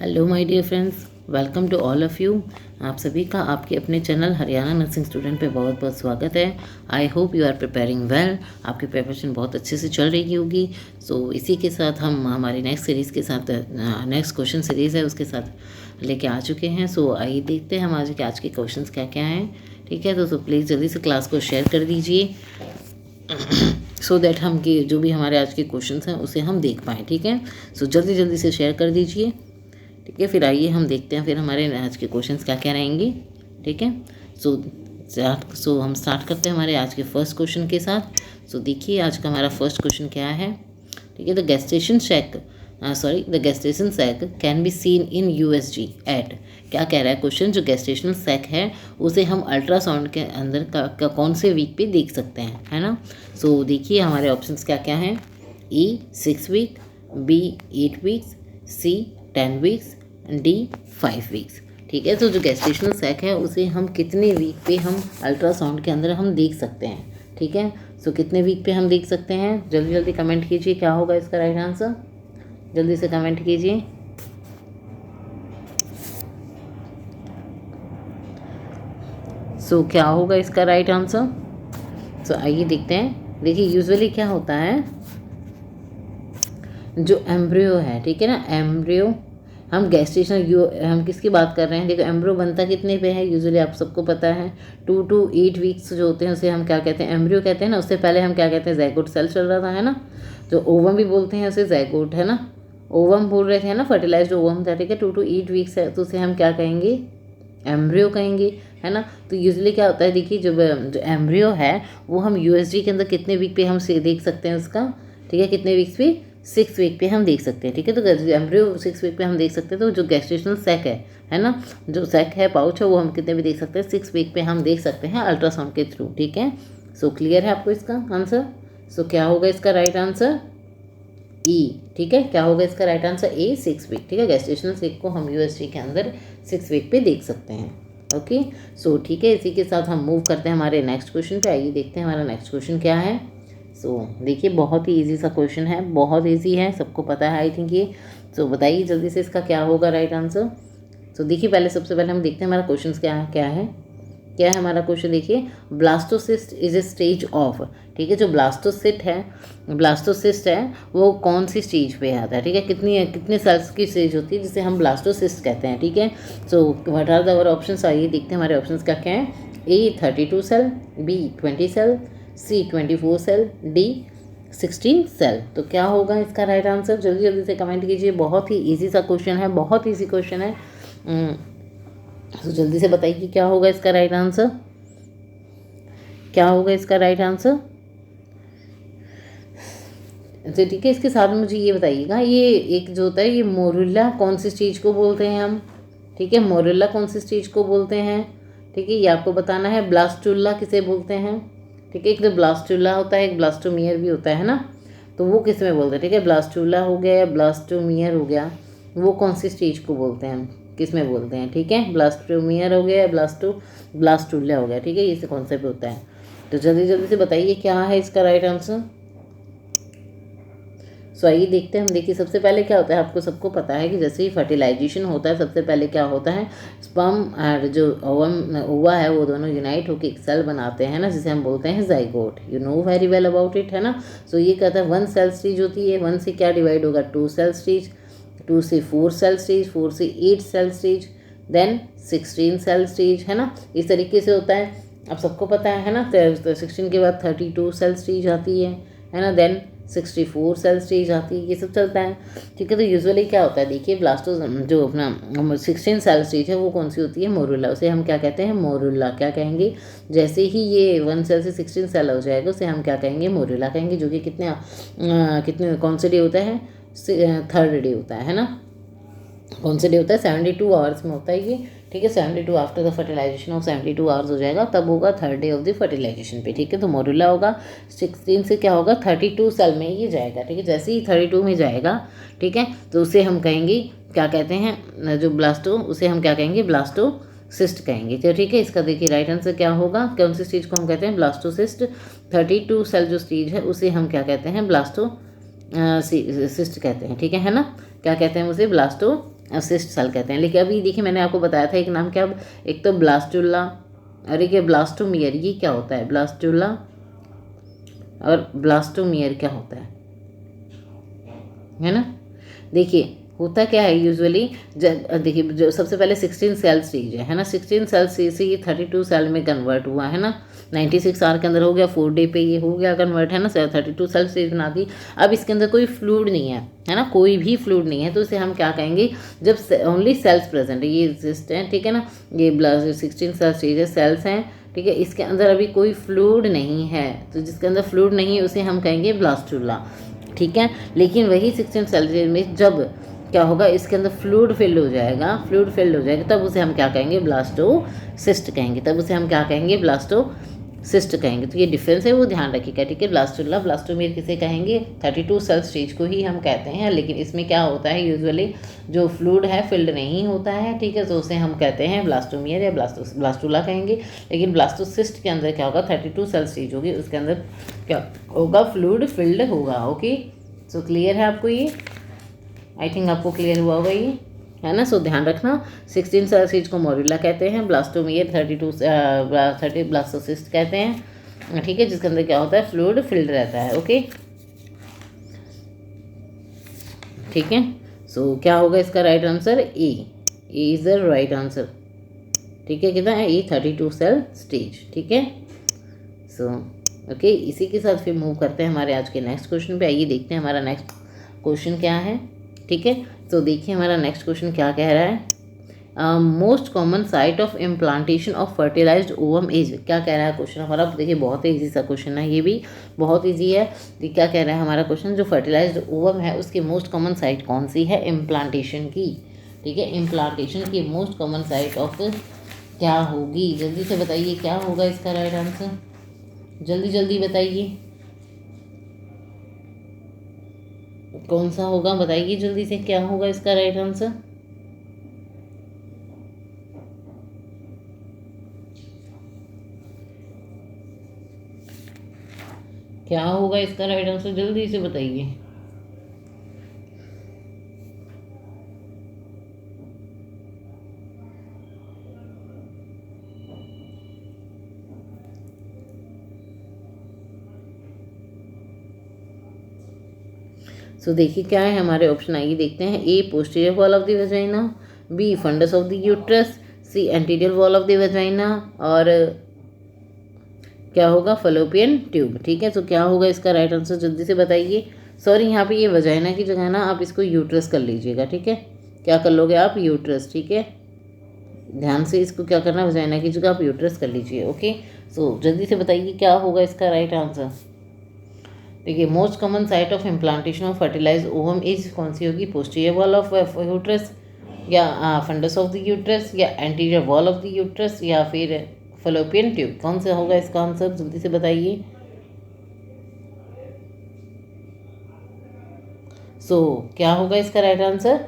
Hello my dear friends, welcome to all of you. आप सभी का आपके अपने चैनल हरियाणा नर्सिंग स्टूडेंट पे बहुत बहुत स्वागत है। I hope you are preparing well. आपकी प्रिपरेशन बहुत अच्छे से चल रही होगी। सो इसी के साथ हम हमारी नेक्स्ट सीरीज़ के साथ नेक्स्ट क्वेश्चन सीरीज़ है उसके साथ लेके आ चुके हैं। सो आइए देखते हैं हम आज के क्वेश्चंस क्या क्या हैं। ठीक है, तो प्लीज़ जल्दी से क्लास को शेयर कर दीजिए सो दैट हम कि जो भी हमारे आज के क्वेश्चंस हैं उसे हम देख पाएँ। ठीक है, सो जल्दी जल्दी से शेयर कर दीजिए। ठीक है, फिर आइए हम देखते हैं फिर हमारे आज के क्वेश्चंस क्या क्या रहेंगे। ठीक है, सो हम स्टार्ट करते हैं हमारे आज के फर्स्ट क्वेश्चन के साथ। सो देखिए आज का हमारा फर्स्ट क्वेश्चन क्या है। ठीक है, the gestation sac can be seen in USG at. क्या कह रहा है क्वेश्चन, जो गेस्टेशनल सैक है उसे हम अल्ट्रासाउंड के अंदर का कौन से वीक पे देख सकते हैं, है ना। सो देखिए हमारे ऑप्शंस क्या क्या हैं। E 6 week, B 8 weeks, C 10 weeks, D 5 weeks. ठीक है, तो जो गेस्टेशनल सैक है उसे हम कितने वीक पे हम अल्ट्रासाउंड के अंदर हम देख सकते हैं। ठीक है, सो कितने वीक पे हम देख सकते हैं, जल्दी जल्दी कमेंट कीजिए क्या होगा इसका राइट आंसर। जल्दी से कमेंट कीजिए। सो क्या होगा इसका राइट आंसर। सो आइए देखते हैं। देखिए यूजुअली क्या होता है, जो एम्ब्रियो है, ठीक है ना, एम्ब्रियो हम गेस्टेशनल हम किसकी बात कर रहे हैं। देखो एम्ब्रियो बनता कितने पे है, यूजुअली आप सबको पता है 2 to 8 वीक्स जो होते हैं उसे हम क्या कहते हैं, एम्ब्रियो कहते हैं ना। उससे पहले हम क्या कहते हैं, ज़ायगोट सेल चल रहा था, है ना। जो ओवम भी बोलते हैं उसे ज़ायगोट, है ना। ओवम बोल रहे थे ना, फर्टिलाइज्ड ओवम था। ठीक है, 2 to 8 वीक्स है तो उसे हम क्या कहेंगे, एम्ब्रियो कहेंगे, है ना। तो यूजुअली क्या होता है, देखिए जो एम्ब्रियो है वो हम यूएसजी के अंदर कितने वीक पे हम से देख सकते हैं उसका। ठीक है, कितने वीक्स पे, 6 वीक पे हम देख सकते हैं। ठीक है, तो एम्ब्रियो 6 वीक पे हम देख सकते हैं। तो जो गेस्टेशनल सैक है ना, जो सैक है, पाउच है, वो हम कितने भी देख सकते हैं, 6 वीक पे हम देख सकते हैं अल्ट्रासाउंड के थ्रू। ठीक है, सो क्लियर है आपको इसका आंसर। सो क्या होगा इसका राइट आंसर, ई। ठीक है, क्या होगा इसका राइट आंसर, ए 6 वीक। ठीक है, गेस्टेशनल सैक को हम यूएसजी के अंदर 6 वीक पे देख सकते हैं। ओके, सो ठीक है, इसी के साथ हम मूव करते हैं हमारे नेक्स्ट क्वेश्चन पे। आइए देखते हैं हमारा नेक्स्ट क्वेश्चन क्या है। सो देखिए बहुत ही इजी सा क्वेश्चन है, बहुत इजी है, सबको पता है आई थिंक ये। सो बताइए जल्दी से इसका क्या होगा राइट आंसर। सो देखिए पहले सबसे पहले हम देखते हैं हमारा क्वेश्चन क्या है हमारा क्वेश्चन। देखिए blastocyst is a stage of. ठीक है, जो ब्लास्टोसिस्ट है वो कौन सी स्टेज पे आता है। ठीक है, कितने सेल्स की स्टेज होती है जिसे हम ब्लास्टोसिस्ट कहते हैं। ठीक है, so what are the our options, आइए देखते हैं हमारे ऑप्शंस क्या क्या हैं। A 32 cell, B 20 cell, C 24 cell, D 16 cell. तो क्या होगा इसका राइट आंसर, जल्दी जल्दी से कमेंट कीजिए। बहुत ही इजी सा क्वेश्चन है, बहुत इजी क्वेश्चन है। तो जल्दी से बताइए क्या होगा इसका राइट आंसर, क्या होगा इसका राइट आंसर। तो ठीक है, इसके साथ मुझे ये बताइएगा, ये एक जो होता है ये मोरुला कौन सी चीज़ को बोलते हैं हम। ठीक है, मोरुला कौन सी चीज़ को बोलते हैं। ठीक है, ये आपको बताना है। ब्लास्टुला किसे बोलते हैं। ठीक है, एक तो ब्लास्टुला होता है, एक ब्लास्टोमियर भी होता है ना, तो वो किस में बोलते हैं। ठीक है, ब्लास्टुला हो गया या ब्लास्टोमियर हो गया, वो कौन सी स्टेज को बोलते हैं हम, किस में बोलते हैं। ठीक है, ब्लास्टोमियर हो गया या ब्लास्टुला हो गया। ठीक है, ये कॉन्सेप्ट होता है। तो जल्दी जल्दी से बताइए क्या है इसका राइट आंसर। सो आइए देखते हैं हम। देखिए सबसे पहले क्या होता है, आपको सबको पता है कि जैसे ही फर्टिलाइजेशन होता है सबसे पहले क्या होता है, स्पर्म और जो ओवा है वो दोनों यूनाइट होकर एक सेल बनाते हैं ना, जिसे हम बोलते हैं zygote. You know very well about it, है ना। सो ये कहता है 1 सेल स्टेज होती है, 1 से क्या डिवाइड होगा, 2 सेल स्टेज, 2 से 4 सेल स्टेज, 4 से 8 cell stage, then 16 cell stage, है ना। इस तरीके से होता है, अब सबको पता है ना। 16 के बाद 32 सेल स्टेज आती है ना, देन 64 सेल स्टेज आती है, ये सब चलता है। ठीक है, तो यूजुअली क्या होता है, देखिए ब्लास्टोस जो अपना 16 सेल स्टेज है वो कौन सी होती है, मोरुला। उसे हम क्या कहते हैं, मोरुला। क्या कहेंगे, जैसे ही ये 1 सेल से 16 सेल हो जाएगा उसे हम क्या कहेंगे, मोरुला कहेंगे। जो कि कितने कौन से डे होता है, 3rd डे होता है ना। कौन से डे होता है, 72 आवर्स में होता है ये। ठीक है, 72 after the fertilization of 72 hours हो जाएगा, तब होगा 3rd day of the fertilisation पे। ठीक है, तो मोरुला होगा। 16 से क्या होगा, 32 सेल में ये जाएगा। ठीक है, जैसे ही 32 में जाएगा, ठीक है, तो उसे हम कहेंगे क्या कहते हैं, जो ब्लास्टो, उसे हम क्या कहेंगे, ब्लास्टोसिस्ट कहेंगे। तो ठीक है, इसका देखिए राइट आंसर क्या होगा, कौन सी स्टेज को हम कहते हैं, ब्लास्टोसिस्ट। 32 सेल जो स्टेज है उसे हम क्या कहते हैं, ब्लास्टोसिस्ट कहते हैं। ठीक है ना, क्या कहते हैं उसे, सिस्ट सेल कहते हैं। लेकिन अभी देखिए मैंने आपको बताया था एक नाम क्या, एक तो ब्लास्टुला और एक ब्लास्टोमियर। ये क्या होता है, ब्लास्टुला और ब्लास्टोमियर क्या होता है ना। देखिए होता क्या है यूजुअली, देखिए जो सबसे पहले 16 सेल स्टेज है ना, 16 सेल स्टेज से ये 32 सेल में कन्वर्ट हुआ है ना, 96 आवर के अंदर हो गया, 4 डे पे ये हो गया कन्वर्ट है ना, 32 सेल स्टेज बना दी। अब इसके अंदर कोई फ्लूइड नहीं है ना, कोई भी फ्लूइड नहीं है, तो इसे हम क्या कहेंगे, जब ओनली सेल्स प्रेजेंट है, ये एग्जिस्ट है, ठीक है ना, ये 16 सेल स्टेज है, सेल्स हैं, ठीक है, इसके अंदर अभी कोई फ्लूइड नहीं है, तो जिसके अंदर फ्लूइड नहीं है उसे हम कहेंगे ब्लास्टुला, ठीक है। लेकिन वही 16 सेल स्टेज में जब क्या होगा, इसके अंदर फ्लूइड फिल्ड हो जाएगा, फ्लूइड फिल्ड हो जाएगा, तब उसे हम क्या कहेंगे, ब्लास्टोसिस्ट कहेंगे, तब उसे हम क्या कहेंगे, ब्लास्टोसिस्ट कहेंगे। तो ये डिफरेंस है, वो ध्यान रखिएगा, ठीक है। ब्लास्टुला ब्लास्टोमियर किसे कहेंगे, 32 सेल स्टेज को ही हम कहते हैं, लेकिन इसमें क्या होता है यूजुअली जो फ्लूइड है फिल्ड नहीं होता है, ठीक है, तो उसे हम कहते हैं ब्लास्टोमियर या ब्लास्टुला कहेंगे। लेकिन ब्लास्टोसिस्ट के अंदर क्या होगा, 32 सेल स्टेज होगी, उसके अंदर क्या होगा, फ्लूइड फिल्ड होगा। ओके, सो क्लियर है आपको ये, आई थिंक आपको क्लियर हुआ होगा ये, है ना। सो ध्यान रखना, 16 सेल स्टेज को मोरुला कहते हैं, ब्लास्टोमियर 30 ब्लास्टोसिस्ट कहते हैं, ठीक है, जिसके अंदर क्या होता है, फ्लूइड फिल्ड रहता है। ओके, ठीक है। सो क्या होगा इसका right answer, A is the right answer, ठीक है। कितना है, ए 32 सेल स्टेज, ठीक है। सो ओके, इसी के साथ फिर मूव करते हैं हमारे आज के नेक्स्ट क्वेश्चन पे। आइए देखते हैं हमारा नेक्स्ट क्वेश्चन क्या है, ठीक है। तो देखिए हमारा नेक्स्ट क्वेश्चन क्या कह रहा है, most common site of implantation of fertilized ovum is, क्या कह रहा है क्वेश्चन हमारा। देखिए बहुत ही ईजी सा क्वेश्चन है, ये भी बहुत ईजी है। तो क्या कह रहा है हमारा क्वेश्चन, जो फर्टिलाइज्ड ओवम है उसकी मोस्ट कॉमन साइट कौन सी है इम्प्लांटेशन की, ठीक है। इम्प्लांटेशन की मोस्ट कॉमन साइट ऑफ क्या होगी, जल्दी से बताइए क्या होगा इसका राइट आंसर, जल्दी जल्दी बताइए कौन सा होगा, बताइए जल्दी से क्या होगा इसका राइट आंसर। क्या होगा इसका राइट आंसर, जल्दी से बताइए। सो देखिए क्या है हमारे ऑप्शन, आइए देखते हैं। A posterior wall of the vagina, B fundus of the uterus, C anterior wall of the vagina, और क्या होगा, फलोपियन ट्यूब, ठीक है। तो क्या होगा इसका राइट आंसर, जल्दी से बताइए। सॉरी यहाँ पे ये वजाइना की जगह ना आप इसको यूट्रस कर लीजिएगा, ठीक है। क्या कर लोगे आप, यूट्रस, ठीक है, ध्यान से इसको क्या करना, वजाइना की जगह आप यूट्रस कर लीजिए। ओके, सो जल्दी से बताइए क्या होगा इसका राइट आंसर। देखिए most common site of implantation of fertilize ovum is कौन सी होगी, पोस्टीरियर वॉल ऑफ यूट्रस, या फंडस ऑफ द यूट्रस, या anterior wall of the uterus, या फिर फलोपियन ट्यूब, कौन सा होगा इसका आंसर, जल्दी से बताइए। सो क्या होगा इसका right answer,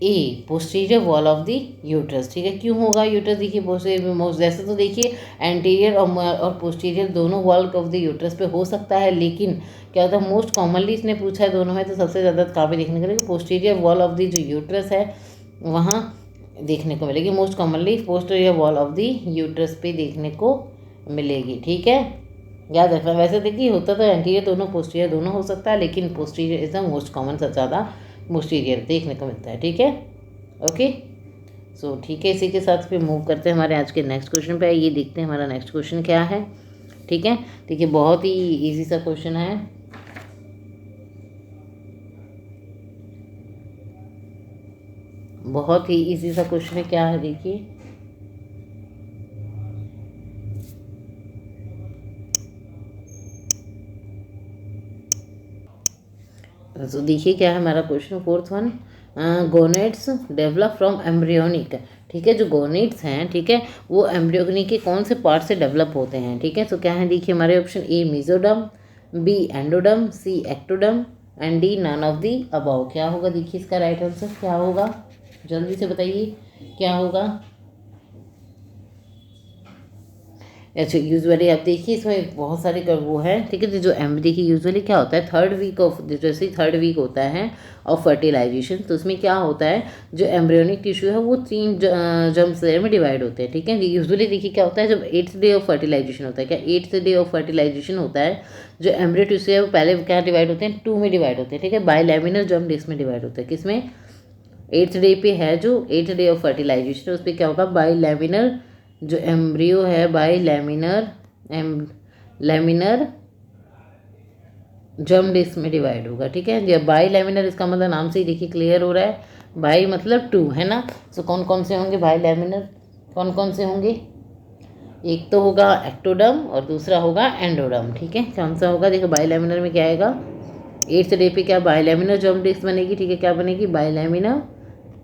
A posterior wall of the uterus, ठीक है। क्यों होगा यूट्रस, देखिए पोस्टीरियर, जैसे तो देखिए एंटीरियर और पोस्टीरियर दोनों वॉल ऑफ द यूट्रस पे हो सकता है, लेकिन क्या होता है मोस्ट कॉमनली इसने पूछा है दोनों में, तो सबसे ज़्यादा काफ़ी देखने को मिलेगी पोस्टीरियर वॉल ऑफ द जो यूट्रस है वहाँ देखने को मिलेगी, most commonly posterior wall of the uterus पे देखने को मिलेगी, ठीक है, याद रखना। वैसे देखिए होता तो एंटीरियर दोनों पोस्टीरियर दोनों हो सकता है, लेकिन posterior is the most common, सबसे ज़्यादा पोस्टीरियर देखने को मिलता है, ठीक है। ओके, सो ठीक है, इसी के साथ फिर मूव करते हैं हमारे आज के नेक्स्ट क्वेश्चन पे। ये देखते हैं हमारा नेक्स्ट क्वेश्चन क्या है, ठीक है। देखिए बहुत ही इजी सा क्वेश्चन है, बहुत ही इजी सा क्वेश्चन है, क्या है देखिए। तो देखिए क्या है हमारा question, fourth one, gonads develop from embryonic, ठीक है। जो गोनेट्स हैं, ठीक है, वो एम्ब्रियोनिक के कौन से पार्ट से डेवलप होते हैं, ठीक है। तो क्या है देखिए हमारे option, A mesoderm, B endoderm, C ectoderm, and D none of the above. क्या होगा देखिए इसका राइट आंसर क्या होगा, जल्दी से बताइए क्या होगा। अच्छा यूजुअली आप देखिए इसमें बहुत सारे वो है, ठीक है। जो देखिए यूजुअली क्या होता है, थर्ड वीक ऑफ, जैसे थर्ड वीक होता है ऑफ फर्टिलाइजेशन, तो उसमें क्या होता है, जो एम्ब्रियोनिक टिश्यू है वो 3 जर्म लेयर में डिवाइड होते हैं, ठीक है। यूजुअली देखिए क्या होता है, जब 8th डे ऑफ फर्टिलाइजेशन होता है, क्या 8th डे ऑफ फर्टिलाइजेशन होता है, जो एम्ब्रियो टिश्यू है वो पहले क्या डिवाइड होते हैं, 2 में डिवाइड होते हैं, ठीक है। बायलैमिनर जर्म डिस्क में डिवाइड होते हैं, किसमें, 8th डे पे है, जो 8th डे ऑफ फर्टिलाइजेशन उस पर क्या होगा, बायलैमिनर जो एम्ब्रियो है, बायलैमिनर लैमिनर जर्म डिस्क में डिवाइड होगा, ठीक है। जब बाई लैमिनर, इसका मतलब नाम से ही देखिए क्लियर हो रहा है, बाई मतलब 2 है ना। तो कौन कौन से होंगे बाई लैमिनर, कौन कौन से होंगे, एक तो होगा एक्टोडर्म और दूसरा होगा एंडोडर्म, ठीक है। कौन सा होगा, देखो बाई लैमिनर में क्या आएगा, 8th डे पे क्या बाई लैमिनर जर्म डिस्क बनेगी, ठीक है। क्या बनेगी, बाई लैमिनर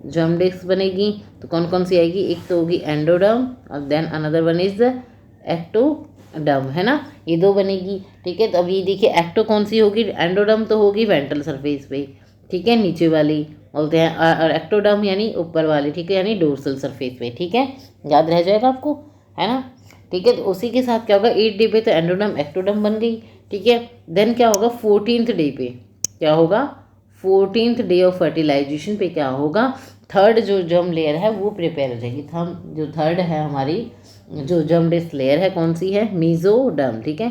जर्म डिस्क बनेगी। तो कौन कौन सी आएगी, एक तो होगी एंडोडर्म और then another one is ectoderm, है ना, ये 2 बनेगी, ठीक है। तो अब ये देखिए एक्टो कौन सी होगी, एंडोडर्म तो होगी वेंट्रल सरफेस पे, ठीक है, नीचे वाली बोलते हैं, और एक्टोडर्म यानी ऊपर वाली, ठीक है, यानी डोर्सल सरफेस पे, ठीक है, याद रह जाएगा आपको, है ना, ठीक है। तो उसी के साथ क्या होगा, 8 डे पे तो एंडोडर्म एक्टोडर्म बन गई, ठीक है। देन क्या होगा 14th डे पे, क्या होगा 14th डे ऑफ फर्टिलाइजेशन पे क्या होगा, थर्ड जो जर्म लेयर है वो प्रिपेयर हो जाएगी। जो थर्ड है हमारी जो जर्म डिस्क लेयर है, कौन सी है, मीजोडर्म, ठीक है,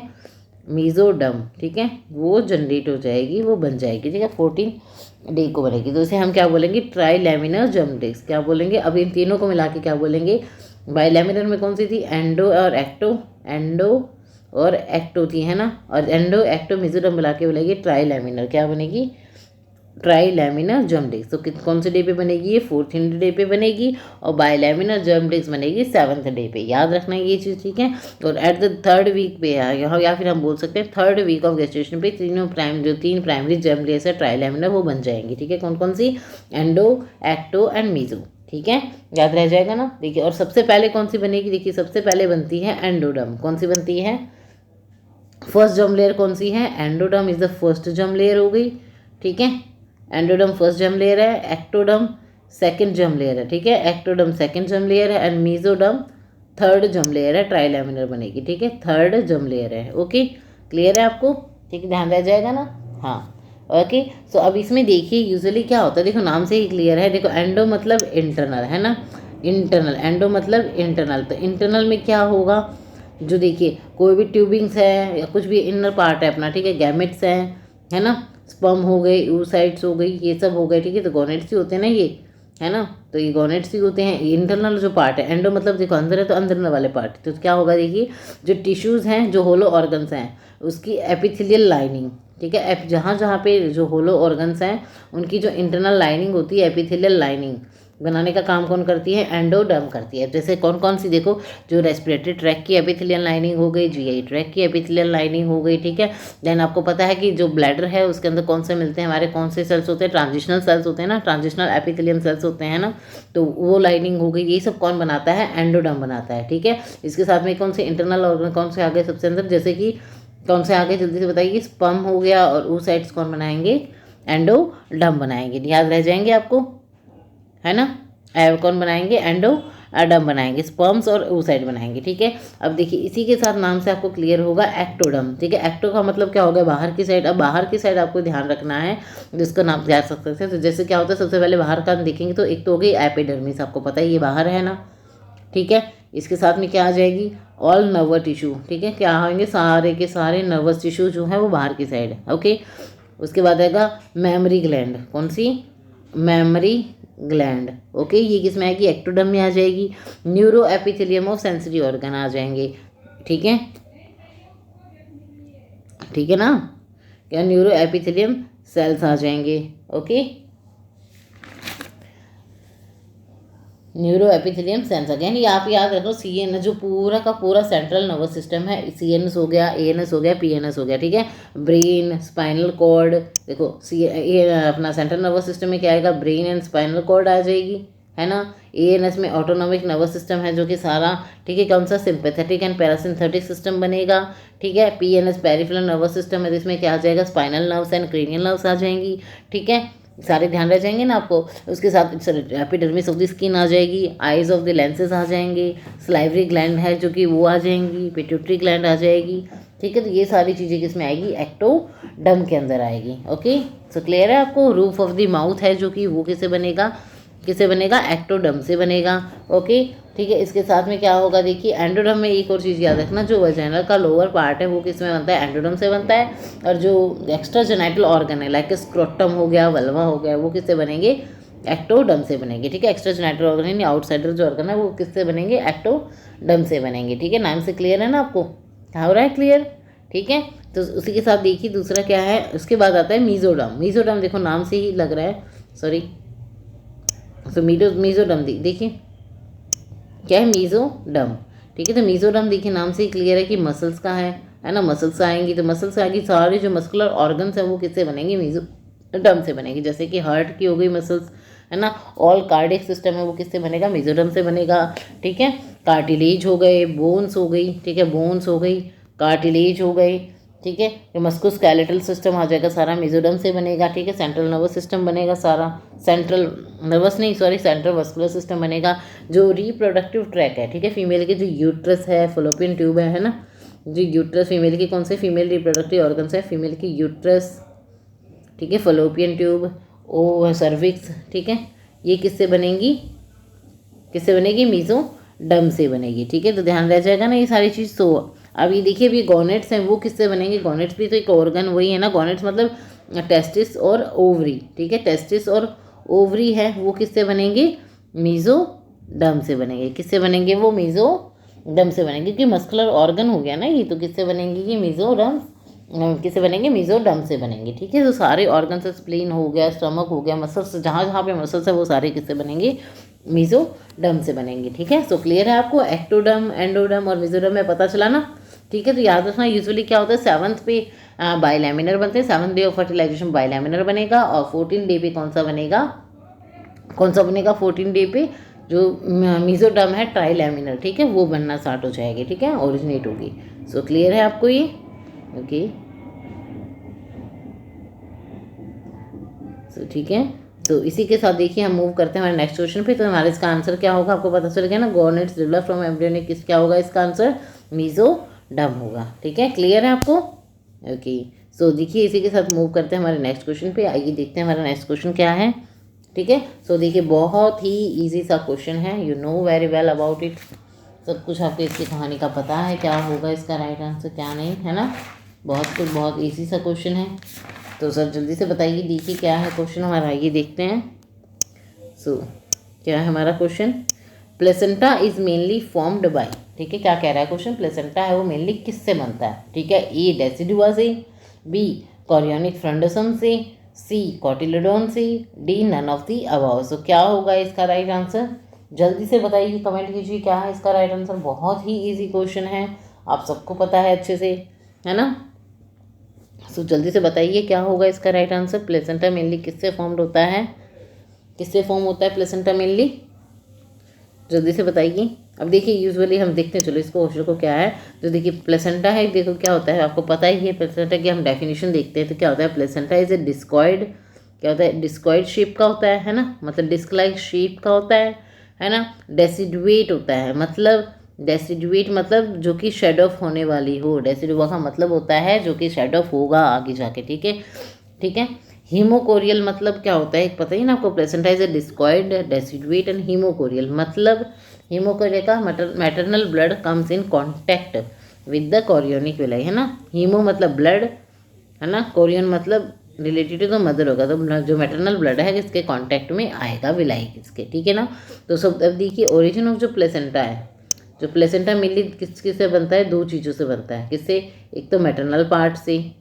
मीजोडर्म, ठीक है, वो जनरेट हो जाएगी, वो बन जाएगी, ठीक है, 14 डे को बनेगी। तो इसे हम क्या बोलेंगे, ट्राई लैमिनर जर्म डिस्क, क्या बोलेंगे, अब इन तीनों को मिला के क्या बोलेंगे, बाइलैमिनर में कौन सी थी, एंडो और एक्टो, एंडो और एक्टो थी, है ना, और एंडो एक्टो मीजोडर्म मिला के बोलेगी ट्राई लैमिनर, क्या बनेगी, ट्राई लैमिनर जर्म डिस्क। तो कौन से डे पे बनेगी, ये 4th डे पे बनेगी, और बायलैमिनर जर्म डिस्क बनेगी 7th डे पे, याद रखना ये चीज़, ठीक है। और एट द 3rd वीक पे या फिर हम बोल सकते हैं 3rd वीक ऑफ गेस्टेशन पे तीनों जो 3 प्राइमरी जर्म लेयर्स है ट्राई लैमिनर वो बन जाएंगी, ठीक है। कौन कौन सी, एंडो एक्टो एंड मीजो, ठीक है, याद रह जाएगा ना। देखिए और सबसे पहले कौन सी बनेगी, देखिए सबसे पहले बनती है एंडोडर्म, कौन सी बनती है, फर्स्ट जर्म लेयर कौन सी है, endoderm is the first germ layer हो गई, ठीक है। एंडोडर्म फर्स्ट जर्म लेयर है, एक्टोडर्म सेकंड जर्म लेयर है, ठीक है, एक्टोडर्म सेकंड जर्म लेयर है, and mesoderm third germ layer है, ट्राइलैमिनर बनेगी, ठीक है, थर्ड जर्म लेयर है, ओके, क्लियर है आपको, ठीक है, ध्यान रह जाएगा ना, हाँ, ओके। सो अब इसमें देखिए यूजुअली क्या होता है, देखो नाम से ही क्लियर है, देखो एंडो मतलब इंटरनल, है ना, इंटरनल, एंडो मतलब इंटरनल, तो इंटरनल में क्या होगा, जो देखिए कोई भी ट्यूबिंग्स है या कुछ भी इनर पार्ट है अपना, ठीक है, गैमेट्स हैं, है ना, स्पर्म हो गए, oocytes हो गई, ये सब हो गए, ठीक है, तो गोनेट्स ही होते हैं ना ये, है ना, तो ये गोनेट्स ही होते हैं, इंटरनल जो पार्ट है, एंडो मतलब देखो अंदर है तो अंदर वाले पार्ट, तो क्या होगा देखिए जो टिश्यूज़ हैं, जो होलो ऑर्गन्स हैं, उसकी एपिथेलियल लाइनिंग, ठीक है, जहाँ जहाँ पे जो होलो ऑर्गन्स हैं उनकी जो इंटरनल लाइनिंग होती है, एपिथेलियल लाइनिंग बनाने का काम कौन करती है, एंडोडर्म करती है। जैसे कौन कौन सी, देखो जो रेस्पिरेटरी ट्रैक की एपिथेलियल लाइनिंग हो गई, जीआई ट्रैक की एपिथेलियल लाइनिंग हो गई, ठीक है। देन आपको पता है कि जो ब्लैडर है उसके अंदर कौन से मिलते हैं, हमारे कौन से सेल्स होते हैं, ट्रांजिशनल सेल्स होते हैं ना, ट्रांजिशनल एपिथेलियम सेल्स होते हैं ना, तो वो लाइनिंग हो गई, ये सब कौन बनाता है, एंडोडर्म बनाता है, ठीक है। इसके साथ में कौन से इंटरनल ऑर्गन कौन से आगे सबसे अंदर, जैसे कि कौन से आगे जल्दी से बताइए, स्पर्म हो गया, और oocytes कौन बनाएंगे, एंडोडर्म बनाएंगे, याद रह जाएंगे आपको, है ना, कौन बनाएंगे, एंडोडर्म बनाएंगे, स्पर्म्स और oocyte बनाएंगे, ठीक है। अब देखिए इसी के साथ नाम से आपको क्लियर होगा एक्टोडर्म, ठीक है, एक्टो का मतलब क्या होगा, बाहर की साइड। अब बाहर की साइड आपको ध्यान रखना है, जिसका नाम याद सकते हैं, तो जैसे क्या होता है, सबसे पहले बाहर का देखेंगे तो एक तो हो गई एपिडर्मिस, आपको पता है ये बाहर है ना, ठीक है। इसके साथ में क्या आ जाएगी, ऑल नर्वस टिश्यू, ठीक है, क्या आएंगे, सारे के सारे नर्वस टिश्यू जो है वो बाहर की साइड है, ओके। उसके बाद आएगा मेमरी ग्लैंड, कौन सी, मेमरी ग्लैंड, ओके, ये किस में आएगी, एक्टोडर्म में आ जाएगी। Neuro epithelium of sensory organ आ जाएंगे, ठीक है, ठीक है ना, क्या न्यूरो एपिथेलियम सेल्स आ जाएंगे, okay, neuro epithelium cells again, ये आप याद रखो, CN जो पूरा का पूरा सेंट्रल नर्वस सिस्टम है, CNS हो गया, ANS हो गया, PNS हो गया, ठीक है, ब्रेन, स्पाइनल कॉर्ड, देखो अपना सेंट्रल नर्वस सिस्टम में क्या आएगा, ब्रेन एंड स्पाइनल कॉर्ड आ जाएगी, है ना। ANS में ऑटोनॉमिक नर्वस सिस्टम है जो कि सारा, ठीक है, कौन सा, सिंपैथेटिक एंड पैरासिम्पैथिक सिस्टम बनेगा, ठीक है। PNS पेरिफेरल नर्वस सिस्टम है, जिसमें क्या आ जाएगा, spinal nerves and cranial nerves आ जाएंगी, ठीक है। सारे ध्यान रह जाएंगे ना आपको। उसके साथ एपिडर्मिस ऑफ द स्किन आ जाएगी, आइज ऑफ द लेंसेज आ जाएंगे, सलाइवरी ग्लैंड है जो कि वो आ जाएंगी, पिट्यूटरी ग्लैंड आ जाएगी। ठीक है, तो ये सारी चीज़ें किस में आएगी, एक्टोडर्म के अंदर आएगी। ओके, सो क्लियर है आपको। रूफ ऑफ द माउथ है जो कि वो किससे बनेगा, एक्टोडर्म से बनेगा। ओके, ठीक है, इसके साथ में क्या होगा, देखिए एंडोडर्म में एक और चीज़ याद रखना, जो वजाइना का लोअर पार्ट है वो किस में बनता है, एंडोडर्म से बनता है। और जो एक्स्ट्रा जेनाइटल ऑर्गन है लाइक स्क्रोटम हो गया, वल्वा हो गया, वो किससे बनेंगे, एक्टोडर्म से बनेंगे। ठीक है, एक्स्ट्रा जेनाइटल ऑर्गन यानी आउटसाइडर जो ऑर्गन है वो किससे बनेंगे, एक्टोडर्म से बनेंगे। ठीक है, नाम से क्लियर है ना आपको, हो रहा है क्लियर। ठीक है, तो उसी के साथ देखिए दूसरा क्या है, उसके बाद आता है मीजोडर्म। मीजोडर्म देखो नाम से ही लग रहा है, सॉरी, तो मीजोडर्म देखिए क्या है, मीजोडर्म। ठीक है, तो मीजोडर्म देखिए नाम से ही क्लियर है कि मसल्स का है ना, मसल्स आएंगी, तो मसल्स आएगी, सारे जो मस्कुलर ऑर्गन्स हैं वो किससे बनेंगे, मीजोडर्म से बनेगी। जैसे कि हार्ट की हो गई मसल्स, है ना, ऑल कार्डियक सिस्टम है वो किससे बनेगा, मीजोडर्म से बनेगा। ठीक है, कार्टिलेज हो गए, बोन्स हो गई, ठीक है, बोन्स हो गई, कार्टिलेज हो गई। ठीक है, जो मस्कुलोस्केलेटल सिस्टम आ जाएगा सारा मीजोडर्म से बनेगा। ठीक है, सेंट्रल नर्वस सिस्टम बनेगा सारा, सेंट्रल वस्कुलर सिस्टम बनेगा। जो रिप्रोडक्टिव ट्रैक है, ठीक है, फीमेल के जो यूट्रस है, फलोपियन ट्यूब है ना, जो यूट्रस फीमेल की कौन से फीमेल रिप्रोडक्टिव ऑर्गन्स है, फीमेल की यूट्रस, ठीक है, फलोपियन ट्यूब, ओ सर्विक्स। ठीक है, ये किससे बनेगी, मीजोडर्म से बनेगी। ठीक है, तो ध्यान रह जाएगा ना ये सारी चीज़। तो अब ये देखिए अभी गॉनेट्स हैं वो किससे बनेंगे, गॉनेट्स भी तो एक ऑर्गन वही है ना, गॉनेट्स मतलब टेस्टिस और ओवरी। ठीक है, टेस्टिस और ओवरी है वो किससे बनेंगे, मीजोडर्म से बनेंगे। किससे बनेंगे, वो मीजोडर्म से बनेंगे, क्योंकि मस्कुलर ऑर्गन हो गया ना ये, तो किससे बनेंगे, ये किससे बनेंगे, मीजोडर्म से बनेंगे। ठीक है, तो सारे ऑर्गन से, स्प्लीन हो गया, स्टमक हो गया, मसल्स जहाँ जहाँ पे मसल्स है वो सारे किससे बनेंगे, मीजोडर्म से बनेंगे। ठीक है, सो क्लियर है आपको, एक्टोडर्म, एंडोडर्म और मीजोडर्म में पता चला ना। ठीक है, तो याद रखना यूजुअली क्या होता है, 7th पे बाइलैमिनर बनते हैं, 7th day of fertilisation bilaminar बनेगा, और 14 डे पे कौन सा बनेगा, 14 डे पे जो मीजोडर्म है ट्राइलैमिनर, ठीक है, वो बनना स्टार्ट हो जाएगी। ठीक है, ओरिजिनेट होगी। सो क्लियर है आपको ये। ओके, सो ठीक है, तो इसी के साथ देखिए हम मूव करते हैं हमारे नेक्स्ट क्वेश्चन पे। तो हमारा इसका आंसर क्या होगा आपको पता चल गया ना, गॉनेट्स डेवलप फ्रॉम एम्ब्रियोनिक, किस क्या होगा इसका आंसर, मीजोडर्म होगा। ठीक है, क्लियर है आपको। ओके, सो देखिए इसी के साथ मूव करते हैं हमारे नेक्स्ट क्वेश्चन पे। आइए देखते हैं हमारा नेक्स्ट क्वेश्चन क्या है। ठीक है, सो देखिए बहुत ही ईजी सा क्वेश्चन है, you know very well about it, सब कुछ आपको इसकी कहानी का पता है, क्या होगा इसका राइट आंसर क्या नहीं, है ना, बहुत ईजी सा क्वेश्चन है। तो सर जल्दी से बताइए, देखिए क्या है क्वेश्चन हमारा, ये देखते हैं। सो क्या है हमारा question, placenta is mainly formed by, ठीक है, क्या कह रहा है क्वेश्चन, प्लेसेंटा है वो मेनली किससे बनता है। ठीक है, ए डेसिडुआ से, बी कॉरियोनिक फ्रंडसम से, सी कॉटिलोडोन से, D none of the above. So क्या होगा इसका राइट आंसर, जल्दी से बताइए, कमेंट कीजिए क्या है इसका राइट आंसर। बहुत ही ईजी क्वेश्चन है, आप सबको पता है अच्छे से, है ना। सो जल्दी से बताइए क्या होगा इसका राइट आंसर। प्लेसेंटा मेनली किससे फॉर्म्ड होता है, किससे फॉर्म होता है प्लेसेंटा मेनली, जल्दी से बताइए। अब देखिए यूजुअली हम देखते हैं, चलो इसको क्वेश्चन को क्या है, जो देखिए प्लेसेंटा है, देखो क्या होता है आपको पता ही है। प्लेसेंटा की हम डेफिनेशन देखते हैं तो क्या होता है, प्लेसेंटा इज ए डिस्कॉइड, क्या होता है, डिस्कॉइड शेप का होता है ना, मतलब डिस्क लाइक शेप का होता है ना। डेसिडुएट होता है, मतलब डेसिडुएट मतलब जो कि शेड ऑफ होने वाली हो, डेसिडुआ का मतलब होता है जो कि शेड ऑफ होगा आगे जाके। ठीक है, ठीक है। हीमोकोरियल मतलब क्या होता है, एक पता ही ना आपको, placenta is a discoid, deciduate and haemochorial मतलब हीमोकोरिया का maternal blood comes in contact with the chorionic villi, है ना। हीमो मतलब ब्लड, है ना, कोरियन मतलब रिलेटेड तो मदर होगा, तो जो मैटरनल ब्लड है किसके कांटेक्ट में आएगा, विलाई किसके। ठीक है ना। तो सब अब देखिए ओरिजिन ऑफ जो प्लेसेंटा है, जो प्लेसेंटा मेनली किससे बनता है, दो चीज़ों से बनता है, किससे, एक तो मैटरनल पार्ट से,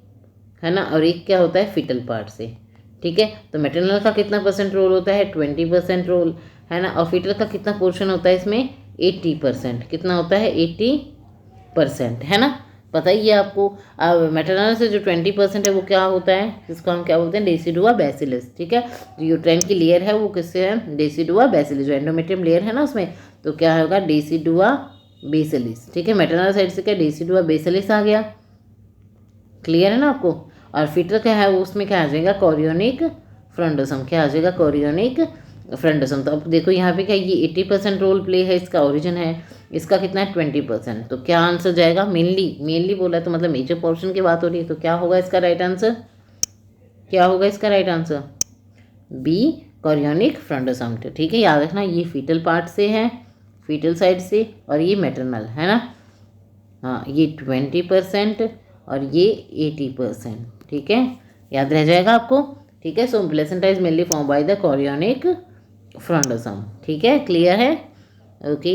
है ना, और एक क्या होता है फीटल पार्ट से। ठीक है, तो मैटरनल का कितना % रोल होता है, 20% रोल, है ना, और फीटल का कितना पोर्शन होता है इसमें, 80%, कितना होता है 80%, है ना, पता ही है आपको। अब मैटरनल से जो 20% है वो क्या होता है, जिसको हम क्या बोलते हैं, डेसिडुआ बेसिलस। ठीक है, जो यूट्राइन की लेयर है वो किससे है, डेसिडुआ बेसिलस, जो एंडोमेट्रियम लेयर है ना उसमें, तो क्या होगा, डेसिडुआ बेसिलिस। ठीक है, मैटरनल साइड से क्या डेसिडुआ बेसिलिस आ गया, क्लियर है ना आपको। और फीटल क्या है वो उसमें क्या आ जाएगा, कोरियोनिक फ्रंडोसम, क्या आ जाएगा कोरियोनिक फ्रंडोसम। तो अब देखो यहाँ पे क्या ये 80% रोल प्ले है, इसका ओरिजिन है, इसका कितना है 20%। तो क्या आंसर जाएगा, मेनली बोला है तो मतलब मेजर पोर्शन की बात हो रही है, तो क्या होगा इसका राइट आंसर, क्या होगा इसका right answer, B chorionic frondosum. ठीक है, याद रखना ये फीटल पार्ट से है, फीटल साइड से, और ये मैटरनल है ना। हाँ, ये 20% और ये 80%। ठीक है, याद रह जाएगा आपको। ठीक है, so placenta is mainly form by the chorionic frondosum. ठीक है, क्लियर है, ओके।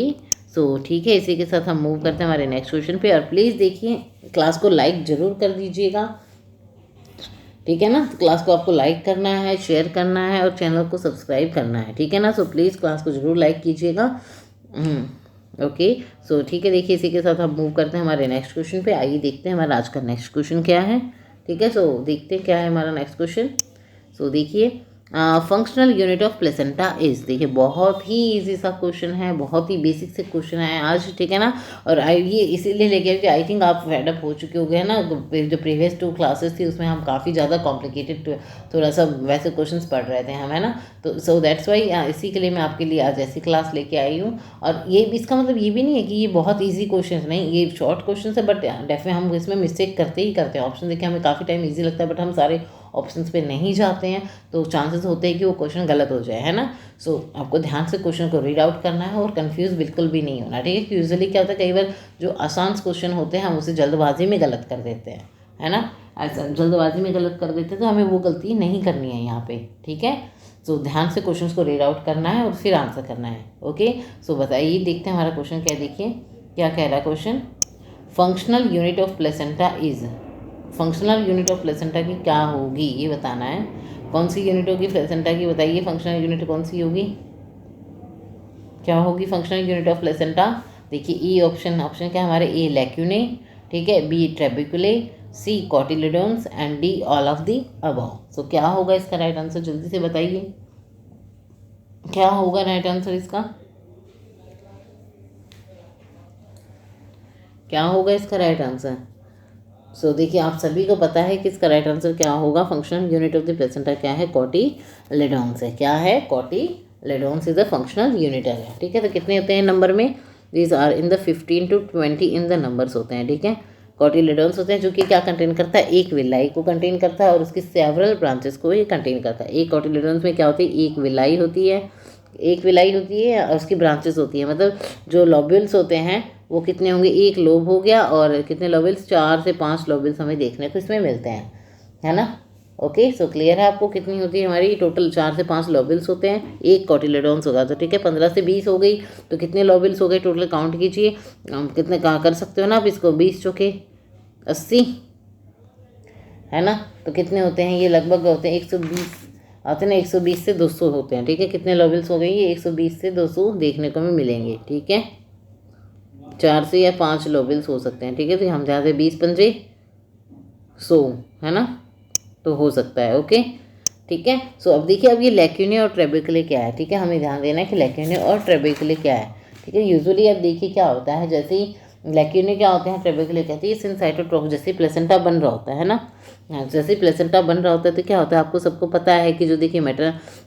सो ठीक है, इसी के साथ हम मूव करते हैं हमारे नेक्स्ट क्वेश्चन पे। और प्लीज़ देखिए, क्लास को लाइक ज़रूर कर दीजिएगा, ठीक है ना। क्लास को आपको लाइक करना है, शेयर करना है और चैनल को सब्सक्राइब करना है, ठीक है ना। सो प्लीज़ क्लास को ज़रूर लाइक कीजिएगा। ओके, सो ठीक है, देखिए इसी के साथ हम मूव करते हैं हमारे नेक्स्ट क्वेश्चन पे। आइए देखते हैं हमारा आज का नेक्स्ट क्वेश्चन क्या है। ठीक है, सो देखते हैं क्या है हमारा नेक्स्ट क्वेश्चन। सो देखिए, functional unit of placenta is, देखिए बहुत ही इजी सा क्वेश्चन है, बहुत ही बेसिक से क्वेश्चन है आज, ठीक है ना। और ये इसीलिए लेके आए कि आई थिंक आप फेड अप हो चुके हो गए ना, जो प्रीवियस 2 क्लासेस थी उसमें हम काफ़ी ज़्यादा कॉम्प्लिकेटेड थोड़ा सा वैसे क्वेश्चंस पढ़ रहे थे हम, है ना। तो सो दैट्स वाई इसी के लिए मैं आपके लिए आज ऐसी क्लास लेके आई हूँ। और ये इसका मतलब ये भी नहीं है कि ये बहुत ईजी क्वेश्चन नहीं, ये शॉर्ट क्वेश्चन है, बट डेफिनेटली हम इसमें मिस्टेक करते ही करते हैं। ऑप्शन देखिए हमें काफ़ी टाइम ईजी लगता है, बट हम सारे ऑप्शंस पे नहीं जाते हैं, तो चांसेस होते हैं कि वो क्वेश्चन गलत हो जाए, है ना। सो आपको ध्यान से क्वेश्चन को रीड आउट करना है और कंफ्यूज बिल्कुल भी नहीं होना, ठीक है। कि यूजुअली क्या होता है, कई बार जो आसान क्वेश्चन होते हैं हम उसे जल्दबाजी में गलत कर देते हैं, है ना। ऐसा जल्दबाजी में गलत कर देते हैं, तो हमें वो गलती नहीं करनी है यहाँ पे, ठीक है। सो ध्यान से क्वेश्चन को रीड आउट करना है और फिर आंसर करना है, ओके। सो बताइए, देखते हैं हमारा क्वेश्चन क्या, देखिए क्या कह रहा है question. Functional unit of placenta is, functional unit of placenta की क्या होगी ये बताना है। कौन सी यूनिट होगी प्लेसेंटा की, बताइए फंक्शनल यूनिट कौन सी होगी, क्या होगी फंक्शनल यूनिट ऑफ प्लेसेंटा। देखिए ई ऑप्शन क्या है हमारे, ए लैक्यूने, ठीक है, B trabeculae, C cotyledons and D all of the above. So क्या होगा इसका राइट आंसर, जल्दी से बताइए क्या होगा राइट आंसर इसका, क्या होगा इसका राइट आंसर। सो देखिए आप सभी को पता है कि इसका राइट आंसर क्या होगा, functional unit of the placenta क्या है, कॉटिलिडोन्स है। क्या है, cotyledons is the functional unit है, ठीक है। तो कितने होते हैं नंबर में, these are in the 15 to 20 in the numbers होते हैं, ठीक है। कॉटिलिडोन्स होते हैं जो कि क्या कंटेन करता है, एक विलाई को कंटेन करता है और उसकी सेवरल ब्रांचेस को ये कंटेन करता है। एक कॉटिलिडोन्स में क्या होती है, एक विलाई होती है, एक विलाई होती है और उसकी ब्रांचेस होती है, मतलब जो लॉब्यूल्स होते हैं वो कितने होंगे, एक लोब हो गया, और कितने लॉब्यूल्स, 4 से 5 लॉब्यूल्स हमें देखने को इसमें मिलते हैं, है ना। ओके, सो क्लियर है आपको, कितनी होती है हमारी टोटल, 4 से 5 लॉब्यूल्स होते हैं, एक कॉटिलिडोन्स होगा, तो ठीक है 15 से 20 हो गई, तो कितने लॉब्यूल्स हो गए टोटल, काउंट कीजिए, कितने कहाँ कर सकते हो ना आप इसको, 20 चौके 80, है ना। तो कितने होते हैं ये, लगभग होते हैं 120 आते हैं ना, 120 से 200 होते हैं, ठीक है। कितने लॉब्यूल्स हो गई ये, 120 से 200 देखने को हमें मिलेंगे, ठीक है। 4 से या 5 लॉब्यूल्स हो सकते हैं, ठीक है। तो हम जहाँ से 20 पंजे 100, है ना, तो हो सकता है, ओके, ठीक है। सो अब देखिए, अब ये लैक्यूने और ट्रेबिकुले क्या है, ठीक है। हमें ध्यान देना है कि लैक्यूने और ट्रेबिकुले क्या है, ठीक है। यूजुअली अब देखिए क्या होता है, जैसे ही लैक्यूने क्या होते हैं, ट्रेबिकुले कहते हैं सिनसाइटोट्रॉफ, जैसे प्लेसेंटा बन रहा होता है ना, जैसे प्लेसेंटा बन रहा होता है तो क्या होता है, आपको सबको पता है कि जो देखिए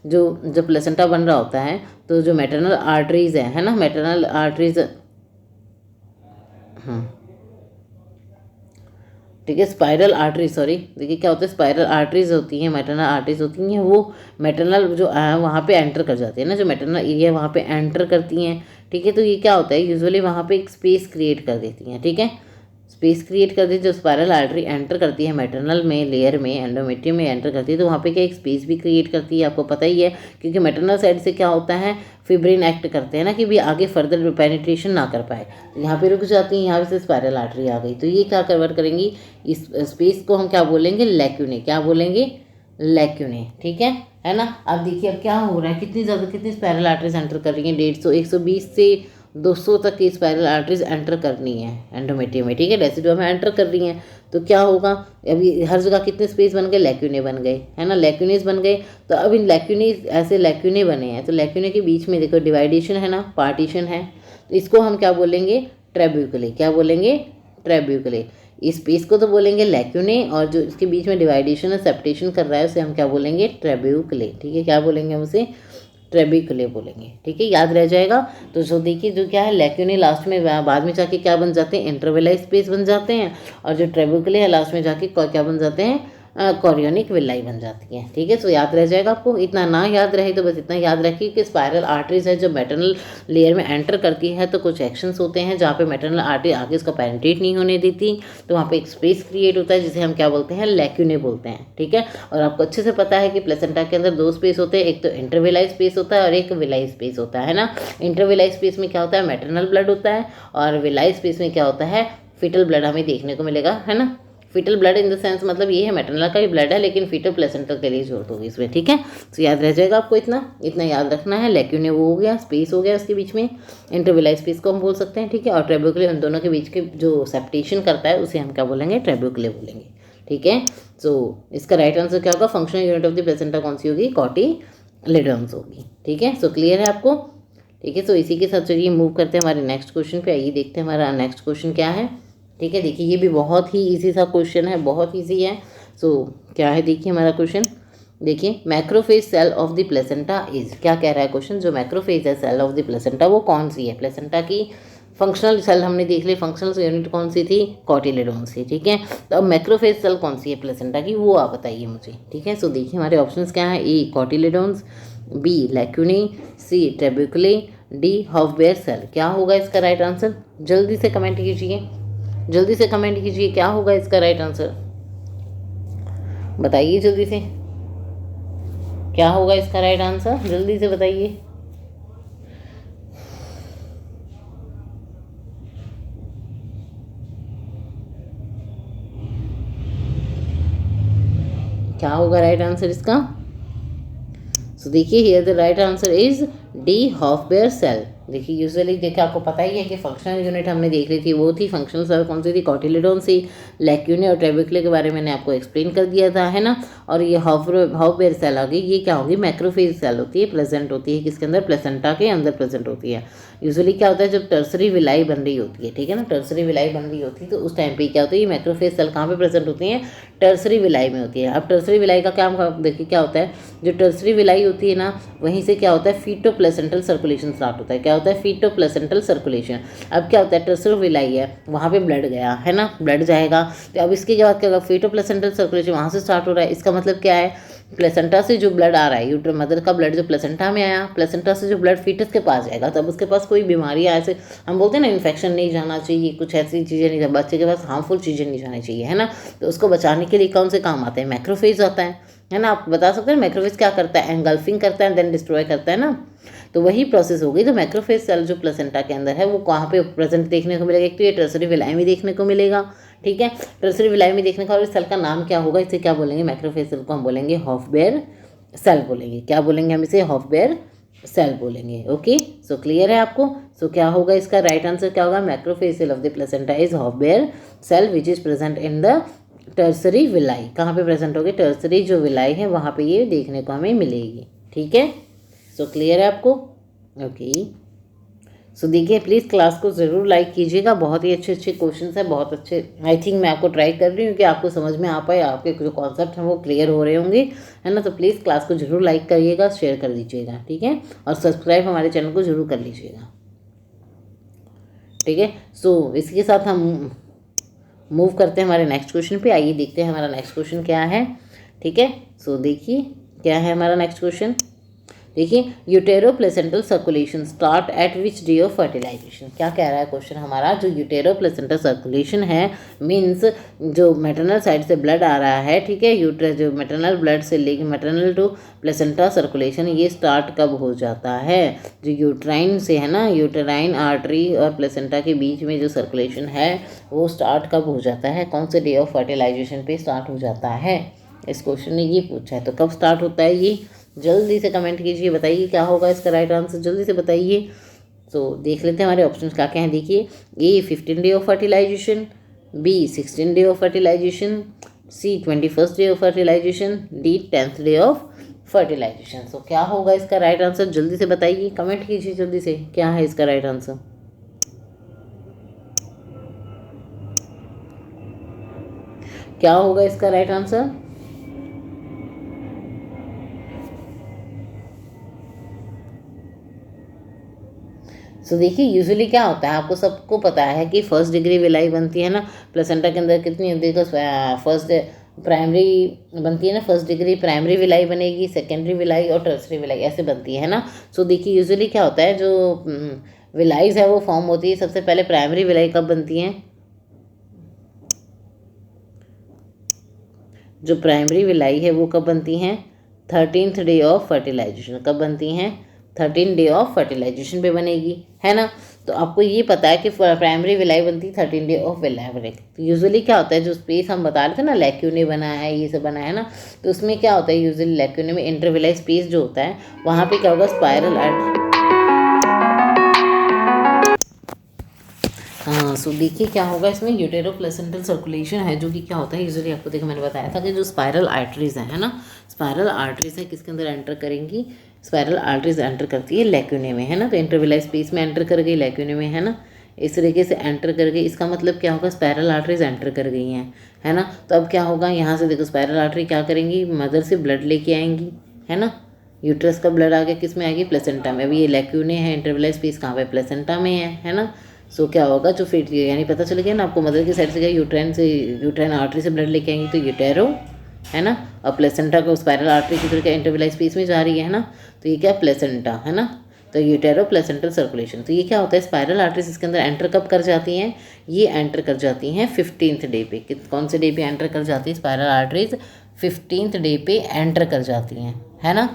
जब प्लेसेंटा बन रहा होता है तो जो मैटरनल आर्टरीज है ना, मैटरनल आर्टरीज, ठीक है, स्पाइरल आर्टरी, सॉरी, देखिए क्या होता है, स्पाइरल आर्टरीज होती हैं, मैटरनल आर्टरीज होती हैं, वो मैटरनल जो वहाँ पे एंटर कर जाती है ना, जो मैटरनल एरिया वहाँ पे एंटर करती हैं, ठीक है। तो ये क्या होता है, यूजुअली वहाँ पे एक स्पेस क्रिएट कर देती हैं, ठीक है, स्पेस क्रिएट कर दी, जो स्पाइरल आर्टरी एंटर करती है मैटरनल में लेयर में, एंडोमेट्रियम में एंटर करती है, तो वहाँ पे क्या एक स्पेस भी क्रिएट करती है, आपको पता ही है, क्योंकि मैटरनल साइड से क्या होता है, फिब्रिन एक्ट करते हैं ना कि भी आगे फर्दर पेनिट्रेशन ना कर पाए, तो यहाँ पे रुक जाती है, यहाँ से स्पाइरल आर्टरी आ गई, तो ये क्या कवर करेंगी, इस स्पेस को हम क्या बोलेंगे, लैक्यूने, क्या बोलेंगे, लैक्यूने, ठीक है ना। अब देखिए अब क्या हो रहा है, कितनी स्पाइरल आर्टरीज एंटर कर रही हैं, 150 120 से 200 तक की स्पाइरल आर्टरीज एंटर करनी है एंडोमेट्रियम में, ठीक है, रेसिडुआ में एंटर कर रही हैं, तो क्या होगा, अभी हर जगह कितने स्पेस बन गए, लैक्यूने बन गए, है ना, लैक्यूनेस बन गए। तो अब इन लैक्यूनेस, ऐसे लैक्यूने बने हैं, तो लैक्यूने के बीच में देखो डिवाइडेशन है ना, पार्टीशन है, तो इसको हम क्या बोलेंगे, ट्रेब्यूकुले, क्या बोलेंगे, ट्रेब्यूकुले। स्पेस को तो बोलेंगे लैक्यूने, और जो इसके बीच में डिवाइडेशन और सेप्टेशन कर रहा है उसे हम क्या बोलेंगे, ट्रेब्यूकले। ठीक है, क्या बोलेंगे हम उसे, ट्रेबिकुले बोलेंगे। ठीक है, याद रह जाएगा। तो जो देखिए जो क्या है लैक्यूने लास्ट में बाद में जाके क्या बन जाते हैं, इंटरवेलाई स्पेस बन जाते हैं, और जो ट्रेबिकुले है लास्ट में जाके क्या बन जाते हैं, कॉरियोनिक विलाई बन जाती है। ठीक है, तो याद रह जाएगा आपको। इतना ना याद रहे तो बस इतना याद रखिए कि स्पायरल आर्टरीज है जो मैटरनल लेयर में एंटर करती है, तो कुछ एक्शंस होते हैं जहाँ पे मैटरनल आर्टरी आगे उसका पेनिट्रेट नहीं होने देती, तो वहाँ पे एक स्पेस क्रिएट होता है जिसे हम क्या बोलते हैं, लैक्यूने बोलते हैं। ठीक है, और आपको अच्छे से पता है कि प्लेसेंटा के अंदर दो स्पेस होते हैं, एक तो इंटरविलाई स्पेस होता है और एक विलाई स्पेस होता है ना। इंटरविलाई स्पेस में क्या होता है, मैटरनल ब्लड होता है, और विलाई स्पेस में क्या होता है, फीटल ब्लड हमें देखने को मिलेगा, है ना। Fetal blood in the sense मतलब ये है मैटरनल का ही ब्लड है, लेकिन फीटल प्लेसेंटल के लिए जरूरत होगी इसमें। ठीक है, तो याद रह जाएगा आपको, इतना याद रखना है। लैक्यूने वो हो गया, स्पेस हो गया उसके बीच में, इंटरविलाई स्पेस को हम बोल सकते हैं। ठीक है, और ट्रेब्यूकले उन दोनों के बीच के जो सेप्टेशन करता है उसे हम क्या बोलेंगे, ट्रेब्यूकले बोलेंगे। ठीक है, सो इसका राइट आंसर क्या होगा, functional unit of the placenta कौन सी होगी, कॉटिलेडॉन्स होगी। ठीक है, सो क्लियर है आपको। ठीक है, सो इसी के साथ चलिए मूव करते हैं हमारे नेक्स्ट क्वेश्चन पे। आइए देखते हैं हमारा नेक्स्ट क्वेश्चन क्या है। ठीक है, देखिए ये भी बहुत ही इजी सा क्वेश्चन है, बहुत ईजी है। सो क्या है देखिए हमारा क्वेश्चन, देखिए macrophage cell of the placenta is, क्या कह रहा है क्वेश्चन, जो मैक्रोफेज है सेल ऑफ द प्लेसेंटा वो कौन सी है, प्लेसेंटा की फंक्शनल सेल हमने देख ली, फंक्शनल यूनिट कौन सी थी, कॉटिलेडॉन्स थी। ठीक है, तो अब मैक्रोफेज सेल कौन सी है प्लेसेंटा की, वो आप बताइए मुझे। ठीक है, सो देखिए हमारे ऑप्शंस क्या है, ए कॉटिलेडॉन्स, बी लैक्यूने, सी ट्रेब्यूकले, डी हॉफबेयर सेल। क्या होगा इसका राइट आंसर, जल्दी से कमेंट कीजिए, जल्दी से कमेंट कीजिए, क्या होगा इसका राइट आंसर, बताइए जल्दी से, क्या होगा इसका राइट आंसर, जल्दी से बताइए। क्या होगा राइट आंसर इसका, सो देखिए here the right answer is D Hofbauer cell. देखिए यूजुअली देखिए आपको पता ही है कि फंक्शनल यूनिट हमने देख ली थी, वो थी फंक्शनल सेल कौन सी थी, कॉटिलेडॉन सी। लैक्यूने और ट्रेब्यूकले के बारे में मैंने आपको एक्सप्लेन कर दिया था, है ना। और ये हॉफबेयर सेल आ गई, ये क्या होगी, मैक्रोफेज सेल होती है, प्रेजेंट होती है किसके अंदर, प्लेसेंटा के अंदर प्रेजेंट होती है। यूजुअली क्या होता है जब टर्सरी विलाई बन रही होती है, ठीक है ना, टर्सरी विलाई बन रही होती है तो उस टाइम पे क्या होता है, ये मैक्रोफेज सेल कहाँ पे प्रेजेंट होती हैं, टर्सरी विलाई में होती है। अब टर्सरी विलाई का क्या देखिए क्या होता है, जो टर्सरी विलाई होती है ना, वहीं से क्या होता है, फीटोप्लेसेंटल सर्कुलेशन स्टार्ट होता है। क्या होता है, फीटोप्लेसेंटल सर्कुलेशन। अब क्या होता है, टर्सरी विलाई है, वहाँ पे ब्लड गया है ना, ब्लड जाएगा, तो अब इसके बाद क्या होगा, फीटोप्लेसेंटल सर्कुलेशन वहाँ से स्टार्ट हो रहा है। इसका मतलब क्या है, प्लेसेंटा से जो ब्लड आ रहा है, यूटर मदर का ब्लड जो प्लेसेंटा में आया, प्लेसेंटा से जो ब्लड फीटस के पास जाएगा, तब उसके पास कोई बीमारी ऐसे हम बोलते हैं ना, इन्फेक्शन नहीं जाना चाहिए, कुछ ऐसी चीज़ें नहीं, बच्चे के पास हार्मफुल चीज़ें नहीं जानी चाहिए, है ना। तो उसको बचाने के लिए कौन से काम आते हैं, मैक्रोफेज आता है ना। आप बता सकते हैं मैक्रोफेज क्या करता है, एंगल्फिंग करता है देन डिस्ट्रॉय करता है ना, तो वही प्रोसेस होगी। तो मैक्रोफेज सेल जो प्लेसेंटा के अंदर है वो कहाँ पे प्रेजेंट देखने को मिलेगा, एक तो ये टर्सरी विलाई में देखने को मिलेगा, ठीक है, टर्सरी विलाई में देखने का। और इस सेल का नाम क्या होगा, इसे क्या बोलेंगे, मैक्रोफेज सेल को हम बोलेंगे हॉफबेयर सेल बोलेंगे। क्या बोलेंगे हम इसे, हॉफबेयर सेल बोलेंगे। ओके, सो क्लियर है आपको। सो क्या होगा इसका राइट आंसर, क्या होगा, macrophage cell of the placenta is Hofbauer cell which is present in the tertiary villi. कहाँ पे प्रेजेंट होगी, टर्सरी जो विलाई है वहाँ पे ये देखने को हमें मिलेगी। ठीक है, सो क्लियर है आपको। ओके, सो देखिए प्लीज़ क्लास को ज़रूर लाइक कीजिएगा, बहुत ही अच्छे अच्छे क्वेश्चन है, बहुत अच्छे। आई थिंक मैं आपको ट्राई कर रही हूँ कि आपको समझ में आ पाए, आपके जो कॉन्सेप्ट हैं वो क्लियर हो रहे होंगे, है ना। तो प्लीज़ क्लास को ज़रूर लाइक करिएगा, शेयर कर दीजिएगा, ठीक है, और सब्सक्राइब हमारे चैनल को ज़रूर कर लीजिएगा, ठीक है। सो इसके साथ हम मूव करते हैं हमारे नेक्स्ट क्वेश्चन पे। आइए देखते हैं हमारा नेक्स्ट क्वेश्चन क्या है, ठीक है। सो देखिए क्या है हमारा नेक्स्ट क्वेश्चन, देखिए utero placental circulation start at which day of fertilization. क्या कह रहा है क्वेश्चन हमारा, जो यूटेरो प्लेसेंटल सर्कुलेशन है, मीन्स जो मैटरनल साइड से ब्लड आ रहा है, ठीक है, यूटर जो मैटरनल ब्लड से लेके मैटरनल टू प्लेसेंटा सर्कुलेशन, ये स्टार्ट कब हो जाता है, जो यूट्राइन से है ना, यूटेराइन आर्टरी और प्लेसेंटा के बीच में जो सर्कुलेशन है वो स्टार्ट कब हो जाता है, कौन से डे ऑफ फर्टिलाइजेशन पे स्टार्ट हो जाता है। इस क्वेश्चन ने ये पूछा है, तो कब स्टार्ट होता है ये, जल्दी से कमेंट कीजिए, बताइए क्या होगा इसका राइट आंसर, जल्दी से बताइए। तो देख लेते हैं हमारे ऑप्शंस क्या क्या हैं। देखिए A 15 day of fertilization, B 16 day of fertilization, C 21st day of fertilization, D 10th day of fertilization. तो क्या होगा इसका राइट आंसर, जल्दी से बताइए, कमेंट कीजिए जल्दी से, क्या है इसका राइट आंसर। क्या होगा इसका राइट आंसर? सो देखिए यूजुअली क्या होता है, आपको सबको पता है कि फर्स्ट डिग्री विलाई बनती है ना, प्लेसेंटा के अंदर कितनी होती है, तो फर्स्ट प्राइमरी बनती है ना, फर्स्ट डिग्री प्राइमरी विलाई बनेगी, सेकेंडरी विलाई और टर्सरी विलाई ऐसे बनती है ना। सो देखिए यूजुअली क्या होता है, जो विलाईज है वो फॉर्म होती है, सबसे पहले प्राइमरी विलाई कब बनती है, जो प्राइमरी विलाई है वो कब बनती हैं, 13th डे ऑफ फर्टिलाइजेशन। कब बनती हैं? 13 डे ऑफ फर्टिलाइजेशन पे बनेगी, है ना। तो आपको ये पता है कि प्राइमरी विलाई बनती है 13 डे ऑफ विलाई। तो यूजुअली क्या होता है, जो स्पेस हम बता रहे थे ना, लैक्यूने बना है, ये सब बना है ना, तो उसमें क्या होता है यूजुअली लैक्यूने में इंटरविलाई स्पेस जो होता है वहाँ पे क्या होगा, स्पाइरल हाँ। सो देखिए क्या होगा इसमें, यूटेरो प्लेसेंटल सर्कुलेशन है, जो कि क्या होता है यूजुअली आपको देखो मैंने बताया था कि जो स्पाइरल आर्टरीज है ना, स्पाइरल आर्टरीज है किसके अंदर एंटर करेंगी, स्पाइरल आर्टरीज एंटर करती है लैक्यूने में, है ना। तो इंटरविलाई स्पेस में एंटर कर गई लैक्यूने में, है ना, इस तरीके से एंटर कर गई। इसका मतलब क्या होगा, स्पाइरल आर्टरीज एंटर कर गई हैं, है ना। तो अब क्या होगा, यहाँ से देखो स्पाइरल आर्टरी क्या करेंगी, मदर से ब्लड लेके आएंगी, है ना। यूट्रस का ब्लड आगे किस में आएगी, प्लेसेंटा में। अभी ये लैक्यूने है, इंटरविलाई स्पेस कहाँ पे, प्लेसेंटा में है ना। सो क्या होगा, जो फिर यानी पता चल गया ना आपको, मदर की साइड से क्या, यूट्राइन आर्टरी से ब्लड लेके आएंगी तो यूटेरो, है ना। और प्लेसेंटा को स्पाइरल आर्टरी की तरह क्या इंटरविलाई स्पेस में जा रही है ना, तो ये क्या प्लेसेंटा, है ना। तो यूटेरो प्लेसेंटल सर्कुलेशन। तो ये क्या होता है, स्पाइरल आर्टरीज इसके अंदर एंटर कब कर जाती हैं, ये एंटर कर जाती हैं 15th डे पे। कौन से डे पे एंटर कर जाती है स्पाइरल आर्टरीज, 15th डे पे एंटर कर जाती हैं, है ना।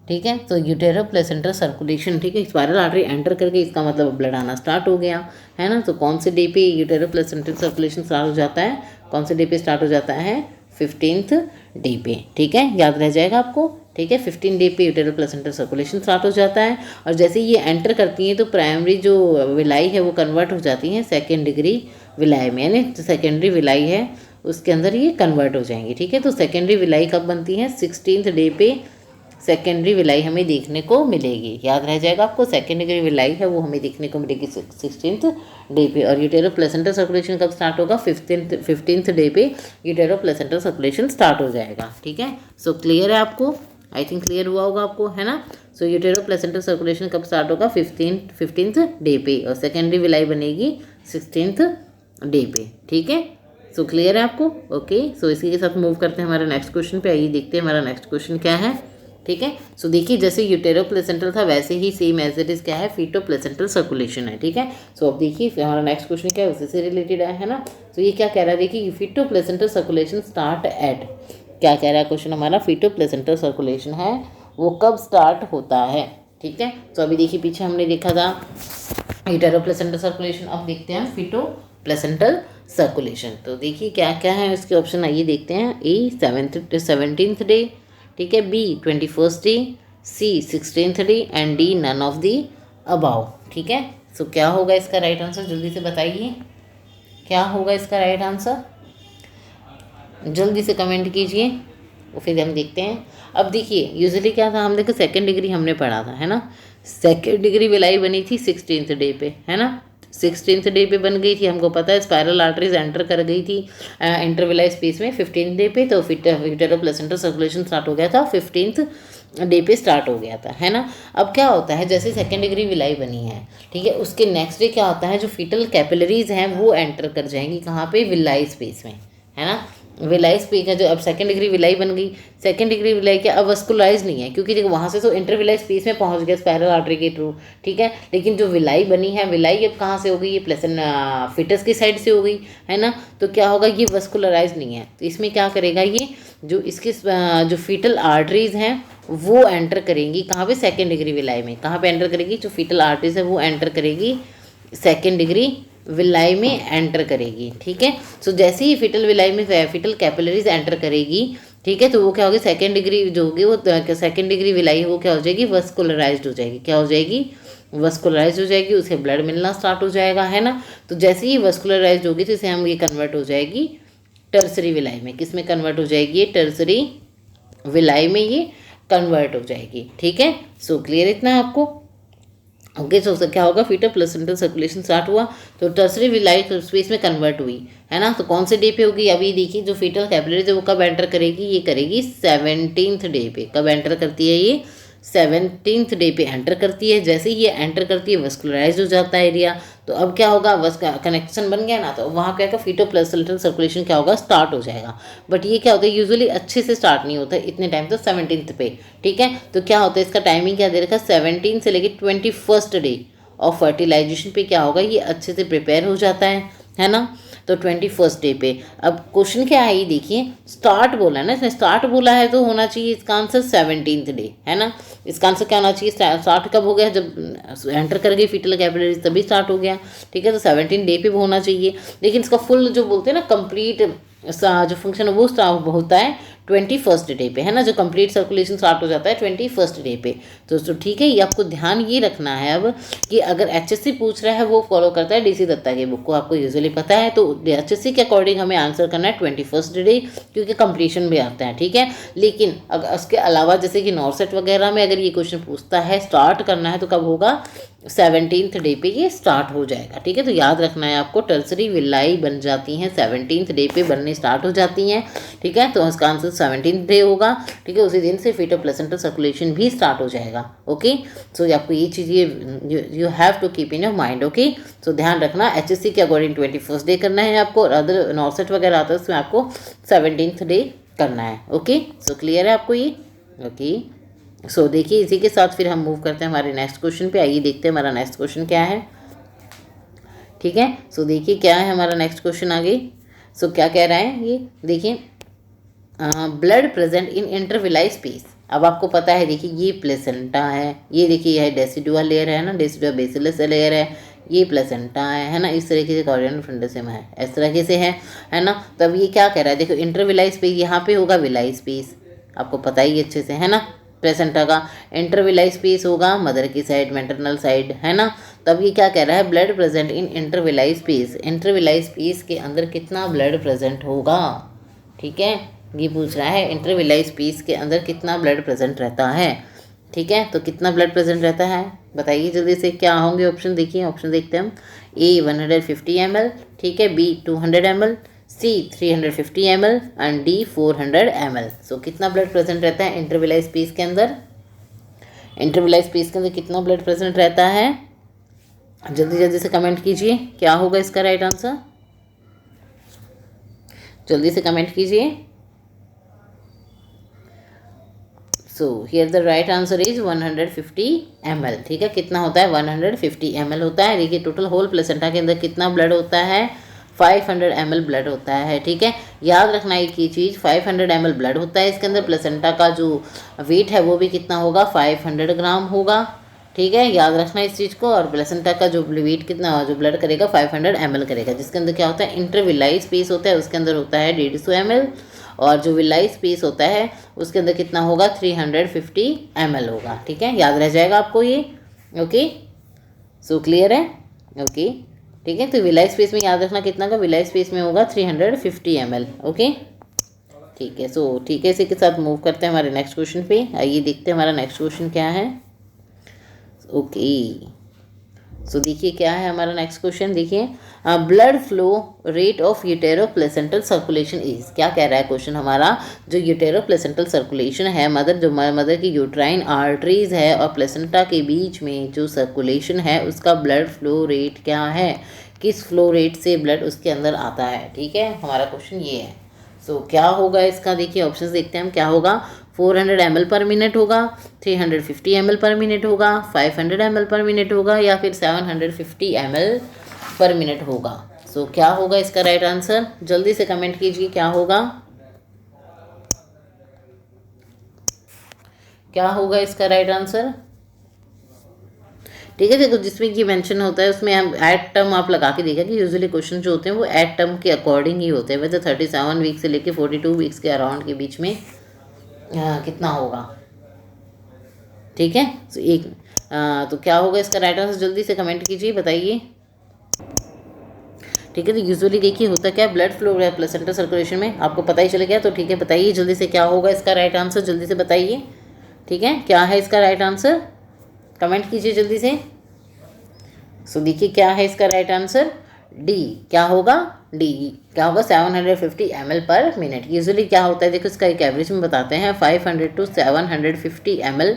ठीक है, तो यूटेरो प्लेसेंटल सर्कुलेशन, ठीक है, स्पाइरल आर्टरी एंटर करके इसका मतलब ब्लड आना स्टार्ट हो गया, है ना। तो कौन से डे पे यूटेरो प्लेसेंटल सर्कुलेशन स्टार्ट हो जाता है, कौन से डे पे स्टार्ट हो जाता है, 15th डे पे, ठीक है, याद रह जाएगा आपको, ठीक है। 15 डे पे यूटेरो प्लेसेंटल सर्कुलेशन स्टार्ट हो जाता है, और जैसे ये एंटर करती हैं तो प्राइमरी जो विलाई है वो कन्वर्ट हो जाती है सेकेंड डिग्री विलाई में, यानी जो सेकेंडरी विलाई है उसके अंदर ये कन्वर्ट हो जाएंगी, ठीक है। तो सेकेंडरी विलाई कब बनती है, 16th डे पे सेकेंडरी विलाई हमें देखने को मिलेगी, याद रह जाएगा आपको, सेकेंडरी विलाई है वो हमें देखने को मिलेगी 16th डे पे। और यूटेरो प्लेसेंटल सर्कुलेशन कब स्टार्ट होगा, 15th डे पे यूटेरो प्लेसेंटल सर्कुलेशन स्टार्ट हो जाएगा, ठीक है। सो क्लियर है आपको, आई थिंक क्लियर हुआ होगा आपको, है ना। सो यूटेरो प्लेसेंटल सर्कुलेशन कब स्टार्ट होगा, 15th डे पे, और सेकेंडरी विलाई बनेगी 16th डे पे, ठीक है। सो क्लियर है आपको, ओके। सो इसी के साथ मूव करते हैं हमारे नेक्स्ट क्वेश्चन पे। आइए देखते हैं हमारा नेक्स्ट क्वेश्चन क्या है, ठीक है। सो देखिए जैसे यूटेरो प्लेसेंटल था वैसे ही सेम एज इट इज़ क्या है, फीटो प्लेसेंटल सर्कुलेशन है, ठीक है। सो अब देखिए हमारा नेक्स्ट क्वेश्चन क्या है, उसी से रिलेटेड है ना। तो ये क्या कह रहा है, देखिए feto placental circulation start eight, क्या कह रहा है क्वेश्चन हमारा, फीटो प्लेसेंटल सर्कुलेशन है वो कब स्टार्ट होता है, ठीक है। तो अभी देखिए पीछे हमने देखा था यूटेरो प्लेसेंटल सर्कुलेशन, अब देखते हैं फीटो प्लेसेंटल सर्कुलेशन। तो देखिए क्या क्या है इसके ऑप्शन, आइए देखते हैं। ए 17th डे, ठीक है, B 21st day, C 16th day, and D none of the above, ठीक है। सो क्या होगा इसका राइट आंसर, जल्दी से बताइए क्या होगा इसका राइट आंसर, जल्दी से कमेंट कीजिए, और फिर हम देखते हैं। अब देखिए यूजुअली क्या था, हम देखो सेकेंड डिग्री हमने पढ़ा था, है ना। सेकेंड डिग्री विलाई बनी थी 16th डे पे, है ना, 16th डे पे बन गई थी, हमको पता है स्पाइरल आर्टरीज एंटर कर गई थी इंटरविलाई स्पेस में 15th डे पे, तो यूटेरो प्लेसेंटल सर्कुलेशन स्टार्ट हो गया था 15th डे पे स्टार्ट हो गया था, है ना। अब क्या होता है, जैसे सेकेंड डिग्री विलाई बनी है, ठीक है, उसके नेक्स्ट डे क्या होता है, जो फीटल कैपिलरीज हैं वो एंटर कर जाएंगी कहाँ पे, विलाई स्पेस में, है ना। विलाई स्पेस है जो, अब सेकेंड डिग्री विलाई बन गई, सेकेंड डिग्री विलाई क्या अब वस्कुलाइज नहीं है, क्योंकि देखो वहाँ से तो इंटरविलाई स्पेस में पहुँच गया स्पाइरल आर्टरी के थ्रू, ठीक है। लेकिन जो विलाई बनी है, विलाई अब कहाँ से हो गई, ये प्लेसन फिटस की साइड से हो गई, है ना। तो क्या होगा, ये वस्कुलराइज नहीं है, तो इसमें क्या करेगा ये, जो इसके जो फीटल आर्टरीज हैं वो एंटर करेंगी कहाँ पे, सेकेंड डिग्री विलाई में। कहाँ पे एंटर करेगी, जो फीटल आर्टरीज है वो एंटर करेगी सेकेंड डिग्री विलाई में एंटर करेगी, ठीक है। सो जैसे ही फीटल विलाई में फीटल कैपिलरीज एंटर करेगी, ठीक है, तो वो क्या होगी, सेकेंड डिग्री जो होगी वो सेकेंड डिग्री विलाई है वो क्या हो जाएगी, वस्कुलराइज्ड हो जाएगी, क्या हो जाएगी, वस्कुलराइज हो जाएगी, उसे ब्लड मिलना स्टार्ट हो जाएगा, है ना। तो जैसे ही वस्कुलराइज होगी तो इसे हम ये कन्वर्ट हो जाएगी टर्सरी विलाई में, किस में कन्वर्ट हो जाएगी, ये टर्सरी विलाई में ये कन्वर्ट हो जाएगी, ठीक है। सो क्लियर इतना आपको, ओके। सो क्या होगा, फीटल प्लेसेंटल सर्कुलेशन स्टार्ट हुआ तो टर्सरी विलाई स्पेस में कन्वर्ट हुई, है ना। तो कौन से डे पे होगी, अभी देखिए जो फीटल कैपिलरीज है वो कब एंटर करेगी, ये करेगी 17th डे पे। कब एंटर करती है ये, 17th डे पे एंटर करती है। जैसे ही ये एंटर करती है वस्कुलराइज हो जाता है एरिया। तो अब क्या होगा, बस कनेक्शन बन गया ना, तो वहाँ क्या होगा, फीटो प्लेसेंटल सर्कुलेशन क्या होगा, स्टार्ट हो जाएगा। बट ये क्या होता है, यूजुअली अच्छे से स्टार्ट नहीं होता इतने टाइम तो 17th पे, ठीक है। तो क्या होता है, इसका टाइमिंग क्या दे रखा है, 17 से लेके 21st डे ऑफ फर्टिलाइजेशन पे क्या होगा, ये अच्छे से प्रिपेयर हो जाता है ना। तो 21st डे पे अब क्वेश्चन क्या है, ये देखिए स्टार्ट बोला है ना, इसने स्टार्ट बोला है तो होना चाहिए इसका आंसर 17th डे, है ना। इसका आंसर क्या होना चाहिए, स्टार्ट कब हो गया, जब एंटर कर गई फीटल कैपिलरीज तभी स्टार्ट हो गया, ठीक है। तो 17 डे पे भी होना चाहिए। लेकिन इसका फुल जो बोलते हैं ना कंप्लीट जो फंक्शन है वो स्टार्ट होता है 21st डे पे, है ना। जो कंप्लीट सर्कुलेशन स्टार्ट हो जाता है 21st डे पे। तो ठीक है, ये आपको ध्यान ये रखना है अब कि अगर एचएससी पूछ रहा है वो फॉलो करता है डीसी दत्ता की बुक को, आपको यूजुअली पता है। तो एचएससी के अकॉर्डिंग हमें आंसर करना है 21st डे, क्योंकि कंप्लीशन भी आता है, ठीक है। लेकिन अगर उसके अलावा जैसे कि नॉर्सेट वगैरह में अगर ये क्वेश्चन पूछता है स्टार्ट करना है तो कब होगा, 17th डे पे ये स्टार्ट हो जाएगा, ठीक है। तो याद रखना है आपको, टर्सरी विलाई बन जाती हैं 17th डे पे बनने स्टार्ट हो जाती हैं, ठीक है। तो इसका आंसर 17th डे होगा, ठीक है। उसी दिन से फीटल प्लेसेंटल सर्कुलेशन भी स्टार्ट हो जाएगा, ओके। सो आपको ये चीज़ you have to keep in your mind, okay. So ध्यान रखना, एचएससी के अकॉर्डिंग 21st डे करना है आपको, और अदर नॉर्सेट वगैरह आता है उसमें आपको 17th डे करना है, ओके। सो क्लियर है आपको ये, ओके। सो देखिए इसी के साथ फिर हम मूव करते हैं हमारे नेक्स्ट क्वेश्चन पे। आइए देखते हैं हमारा नेक्स्ट क्वेश्चन क्या है, ठीक है। सो देखिए क्या है हमारा नेक्स्ट क्वेश्चन आगे। सो क्या कह रहा है ये देखिए, blood present in intervilli space. अब आपको पता है, देखिए ये प्लेसेंटा है, ये देखिए यह डेसिडुआ लेयर है ना, डेसिडुआ बेसिलस लेयर है, ये प्लेसेंटा है ना। इस तरीके से कॉर्डियल फ्रंटसम है, इस तरीके से है ना। तब ये क्या कह रहा है, देखो इंटरविलाई स्पेस यहाँ पे होगा, विलाई स्पेस आपको पता ही अच्छे से, है ना। प्लेसेंटा का इंटरविलाई स्पेस होगा मदर की साइड, मैटरनल साइड, है ना। तब ये क्या कह रहा है, blood present in intervilli space. Intervilli space के अंदर कितना ब्लड प्रेजेंट होगा, ठीक है। ये पूछ रहा है इंटरविलाई स्पेस के अंदर कितना ब्लड प्रेजेंट रहता है, ठीक है। तो कितना ब्लड प्रेजेंट रहता है बताइए जल्दी से, क्या होंगे ऑप्शन, देखिए ऑप्शन देखते हैं हम। ए 150 ml, ठीक है। B 200 ml, C 350 ml and D 400 ml। So कितना ब्लड प्रेजेंट रहता है इंटरविलाई स्पेस के अंदर, इंटरविलाई स्पेस के अंदर कितना ब्लड प्रेजेंट रहता है, जल्दी जल्दी से कमेंट कीजिए क्या होगा इसका राइट आंसर, जल्दी से कमेंट कीजिए। सो here the right answer is 150 ml, ठीक है। कितना होता है, 150 ml होता है। देखिए टोटल होल प्लेसेंटा के अंदर कितना ब्लड होता है, 500 ml ब्लड होता है, ठीक है। याद रखना एक ही चीज़, 500 ml ब्लड होता है इसके अंदर। प्लेसेंटा का जो वेट है वो भी कितना होगा, 500 ग्राम होगा, ठीक है। याद रखना इस चीज़ को। और प्लेसेंटा का जो वेट कितना, जो ब्लड करेगा 500 ml करेगा, जिसके अंदर क्या होता है, इंटरविलाई स्पेस होता है, उसके अंदर होता है 150 ml, और जो विलाई स्पेस होता है उसके अंदर कितना होगा, 350 ml होगा, ठीक है। याद रह जाएगा आपको ये, ओके। सो क्लियर है, ओके, ठीक है। तो विलाई स्पेस में याद रखना कितना का, विलाई स्पेस में होगा 350 ml, ओके, ठीक है। सो ठीक है, इसी के साथ मूव करते हैं हमारे नेक्स्ट क्वेश्चन पे। आइए देखते हैं हमारा नेक्स्ट क्वेश्चन क्या है, ओके। सो देखिए क्या है हमारा नेक्स्ट क्वेश्चन, देखिए blood flow rate of utero placental circulation is. क्या कह रहा है क्वेश्चन हमारा, जो यूटेरो प्लेसेंटल सर्कुलेशन है, मदर की यूट्राइन आर्टरीज है और प्लेसेंटा के बीच में जो सर्कुलेशन है उसका ब्लड फ्लो रेट क्या है, किस फ्लो रेट से ब्लड उसके अंदर आता है, ठीक है। हमारा क्वेश्चन ये है। सो क्या होगा इसका, देखिए ऑप्शंस देखते हैं हम, क्या होगा, 400 ml पर मिनट होगा, 350 ml पर मिनट होगा, 500 ml पर मिनट होगा, या फिर 750 ml पर मिनट होगा। सो क्या होगा इसका राइट आंसर, जल्दी से कमेंट कीजिए क्या होगा, क्या होगा इसका राइट आंसर, ठीक है। देखो जिसमें ये मेंशन होता है उसमें हम एट टर्म आप लगा के देखा कि यूजुअली क्वेश्चन जो होते हैं वो एट टर्म के अकॉर्डिंग ही होते हैं। वैसे 37 वीक से लेके 42 वीक्स के अराउंड के बीच में कितना होगा, ठीक है। तो क्या होगा इसका राइट आंसर, जल्दी से कमेंट कीजिए बताइए, ठीक है। तो यूजुअली देखिए होता क्या है, ब्लड फ्लो है प्लेसेंटा सर्कुलेशन में, आपको पता ही चल गया। तो ठीक है, बताइए जल्दी से क्या होगा इसका राइट आंसर, जल्दी से बताइए, ठीक है। क्या है इसका राइट आंसर, कमेंट कीजिए जल्दी से। सो देखिए क्या है इसका राइट आंसर, डी। क्या होगा, डी क्या होगा, 750 ml पर मिनट। यूजुअली क्या होता है, देखो इसका एक एवरेज में बताते हैं, 500 to 750 ml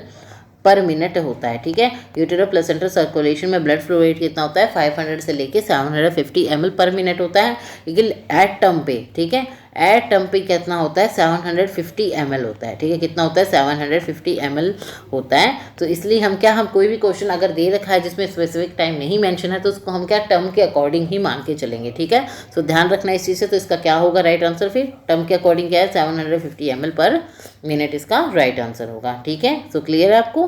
पर मिनट होता है, ठीक है। यूटेरो प्लेसेंटल सर्कुलेशन में ब्लड फ्लो रेट कितना होता है, 500 से लेके 750 ml पर मिनट होता है, लेकिन एट टर्म पे, ठीक है, एट टर्म पे कितना होता है, 750 ml होता है, ठीक है। कितना होता है, 750 ml होता है। तो इसलिए हम क्या, हम कोई भी क्वेश्चन अगर दे रखा है जिसमें स्पेसिफिक टाइम नहीं मेंशन है, तो उसको हम क्या टर्म के अकॉर्डिंग ही मान के चलेंगे, ठीक है। तो ध्यान रखना इस चीज़ से। तो इसका क्या होगा राइट आंसर, फिर टर्म के अकॉर्डिंग क्या है, 750 ml पर मिनट इसका राइट आंसर होगा, ठीक है। सो क्लियर है आपको,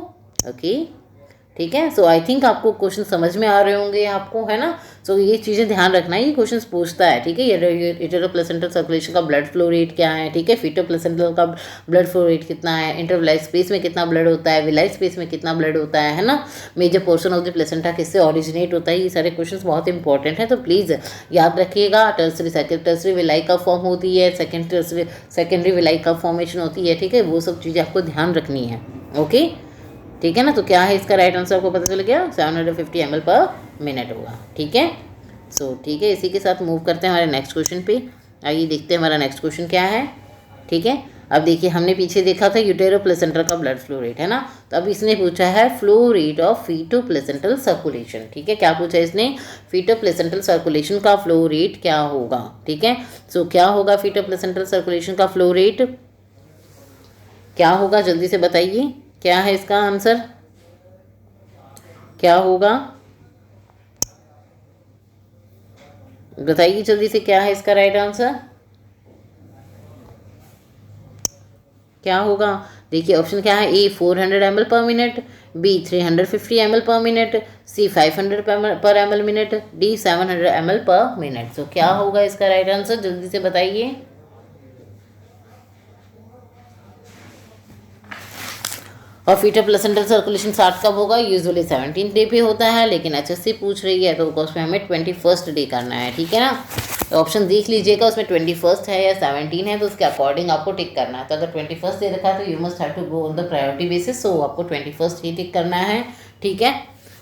ओके, ठीक है। सो आई थिंक आपको क्वेश्चन समझ में आ रहे होंगे आपको, है ना। सो ये चीज़ें ध्यान रखना, ये क्वेश्चन पूछता है, ठीक है। यूटेरो प्लेसेंटल सर्कुलेशन का ब्लड फ्लो रेट क्या है, ठीक है। फीटो प्लेसेंटल का ब्लड फ्लो रेट कितना है, इंटरविलाइज स्पेस में कितना ब्लड होता है, विलाइज स्पेस में कितना ब्लड होता है ना। Major portion of the placenta किससे ऑरिजिनेट होता है, ये सारे क्वेश्चन बहुत इंपॉर्टेंट है। तो प्लीज़ याद रखिएगा। टर्सरी विलाई कब फॉर्म होती है, सेकेंडरी विलाई कब फॉर्मेशन होती है, ठीक है। वो सब चीज़ें आपको ध्यान रखनी है, ओके, ठीक है ना। तो क्या है इसका राइट आंसर, आपको पता चल गया, 750 ml पर मिनट होगा, ठीक है। सो ठीक है, इसी के साथ मूव करते हैं हमारे नेक्स्ट क्वेश्चन पे। आइए देखते हैं हमारा नेक्स्ट क्वेश्चन क्या है, ठीक है। अब देखिए हमने पीछे देखा था यूटेरो प्लेसेंटा का ब्लड फ्लो रेट, है ना। तो अब इसने पूछा है flow rate of feto placental circulation, ठीक है। क्या पूछा है इसने, फीटो प्लेसेंटल सर्कुलेशन का फ्लो रेट क्या होगा, ठीक है। सो क्या होगा फीटो प्लेसेंटल सर्कुलेशन का फ्लो रेट, क्या होगा, जल्दी से बताइए क्या है इसका आंसर, क्या होगा, बताइए जल्दी से क्या है इसका राइट आंसर, क्या होगा। देखिए ऑप्शन क्या है, A 400 ml per minute, B 350 ml per minute, C 500 per ml minute, D 700 ml per minute. तो क्या होगा इसका राइट आंसर, जल्दी से बताइए। और फीटो प्लेसेंटल सर्कुलेशन स्टार्ट कब होगा, यूजुअली 17th डे पे होता है, लेकिन HSC पूछ रही है तो उसमें हमें 21st डे करना है, ठीक है ना। तो ऑप्शन देख लीजिएगा, उसमें 21st है या 17 है, तो उसके अकॉर्डिंग आपको टिक करना है। तो अगर 21st दे रखा है तो you must have to go on the priority basis, so आपको 21st ही टिक करना है, ठीक है।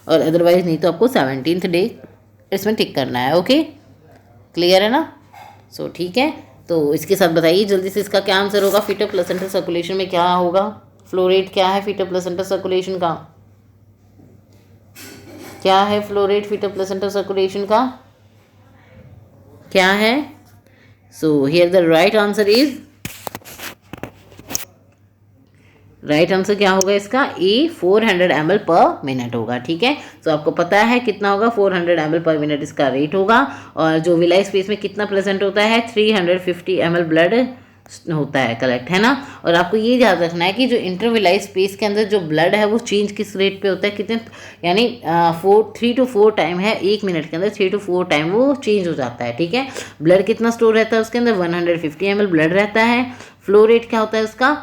और अदरवाइज नहीं तो आपको 17th डे इसमें टिक करना है, ओके, क्लियर है ना। सो ठीक है, तो इसके साथ बताइए जल्दी से इसका क्या आंसर होगा, फीटो प्लेसेंटल सर्कुलेशन में क्या होगा, फ्लो रेट क्या है फीटो प्लेसेंटल सर्कुलेशन का, क्या है flow rate feto placental circulation का, क्या है। सो here the right answer is, right answer क्या होगा इसका, ए 400 ml पर मिनट होगा, ठीक है। तो आपको पता है कितना होगा, 400 ml पर मिनट इसका रेट होगा। और जो विलाई स्पेस में कितना प्रेजेंट होता है, 350 ml ब्लड होता है कलेक्ट, है ना। और आपको ये याद रखना है कि जो इंटरविलाई स्पेस के अंदर जो ब्लड है वो चेंज किस रेट पे होता है, कितने, यानी 3 to 4 टाइम है, 1 मिनट के अंदर 3 to 4 टाइम वो चेंज हो जाता है, ठीक है। ब्लड कितना स्टोर रहता है उसके अंदर, 150 ml ब्लड रहता है। फ्लो रेट क्या होता है उसका,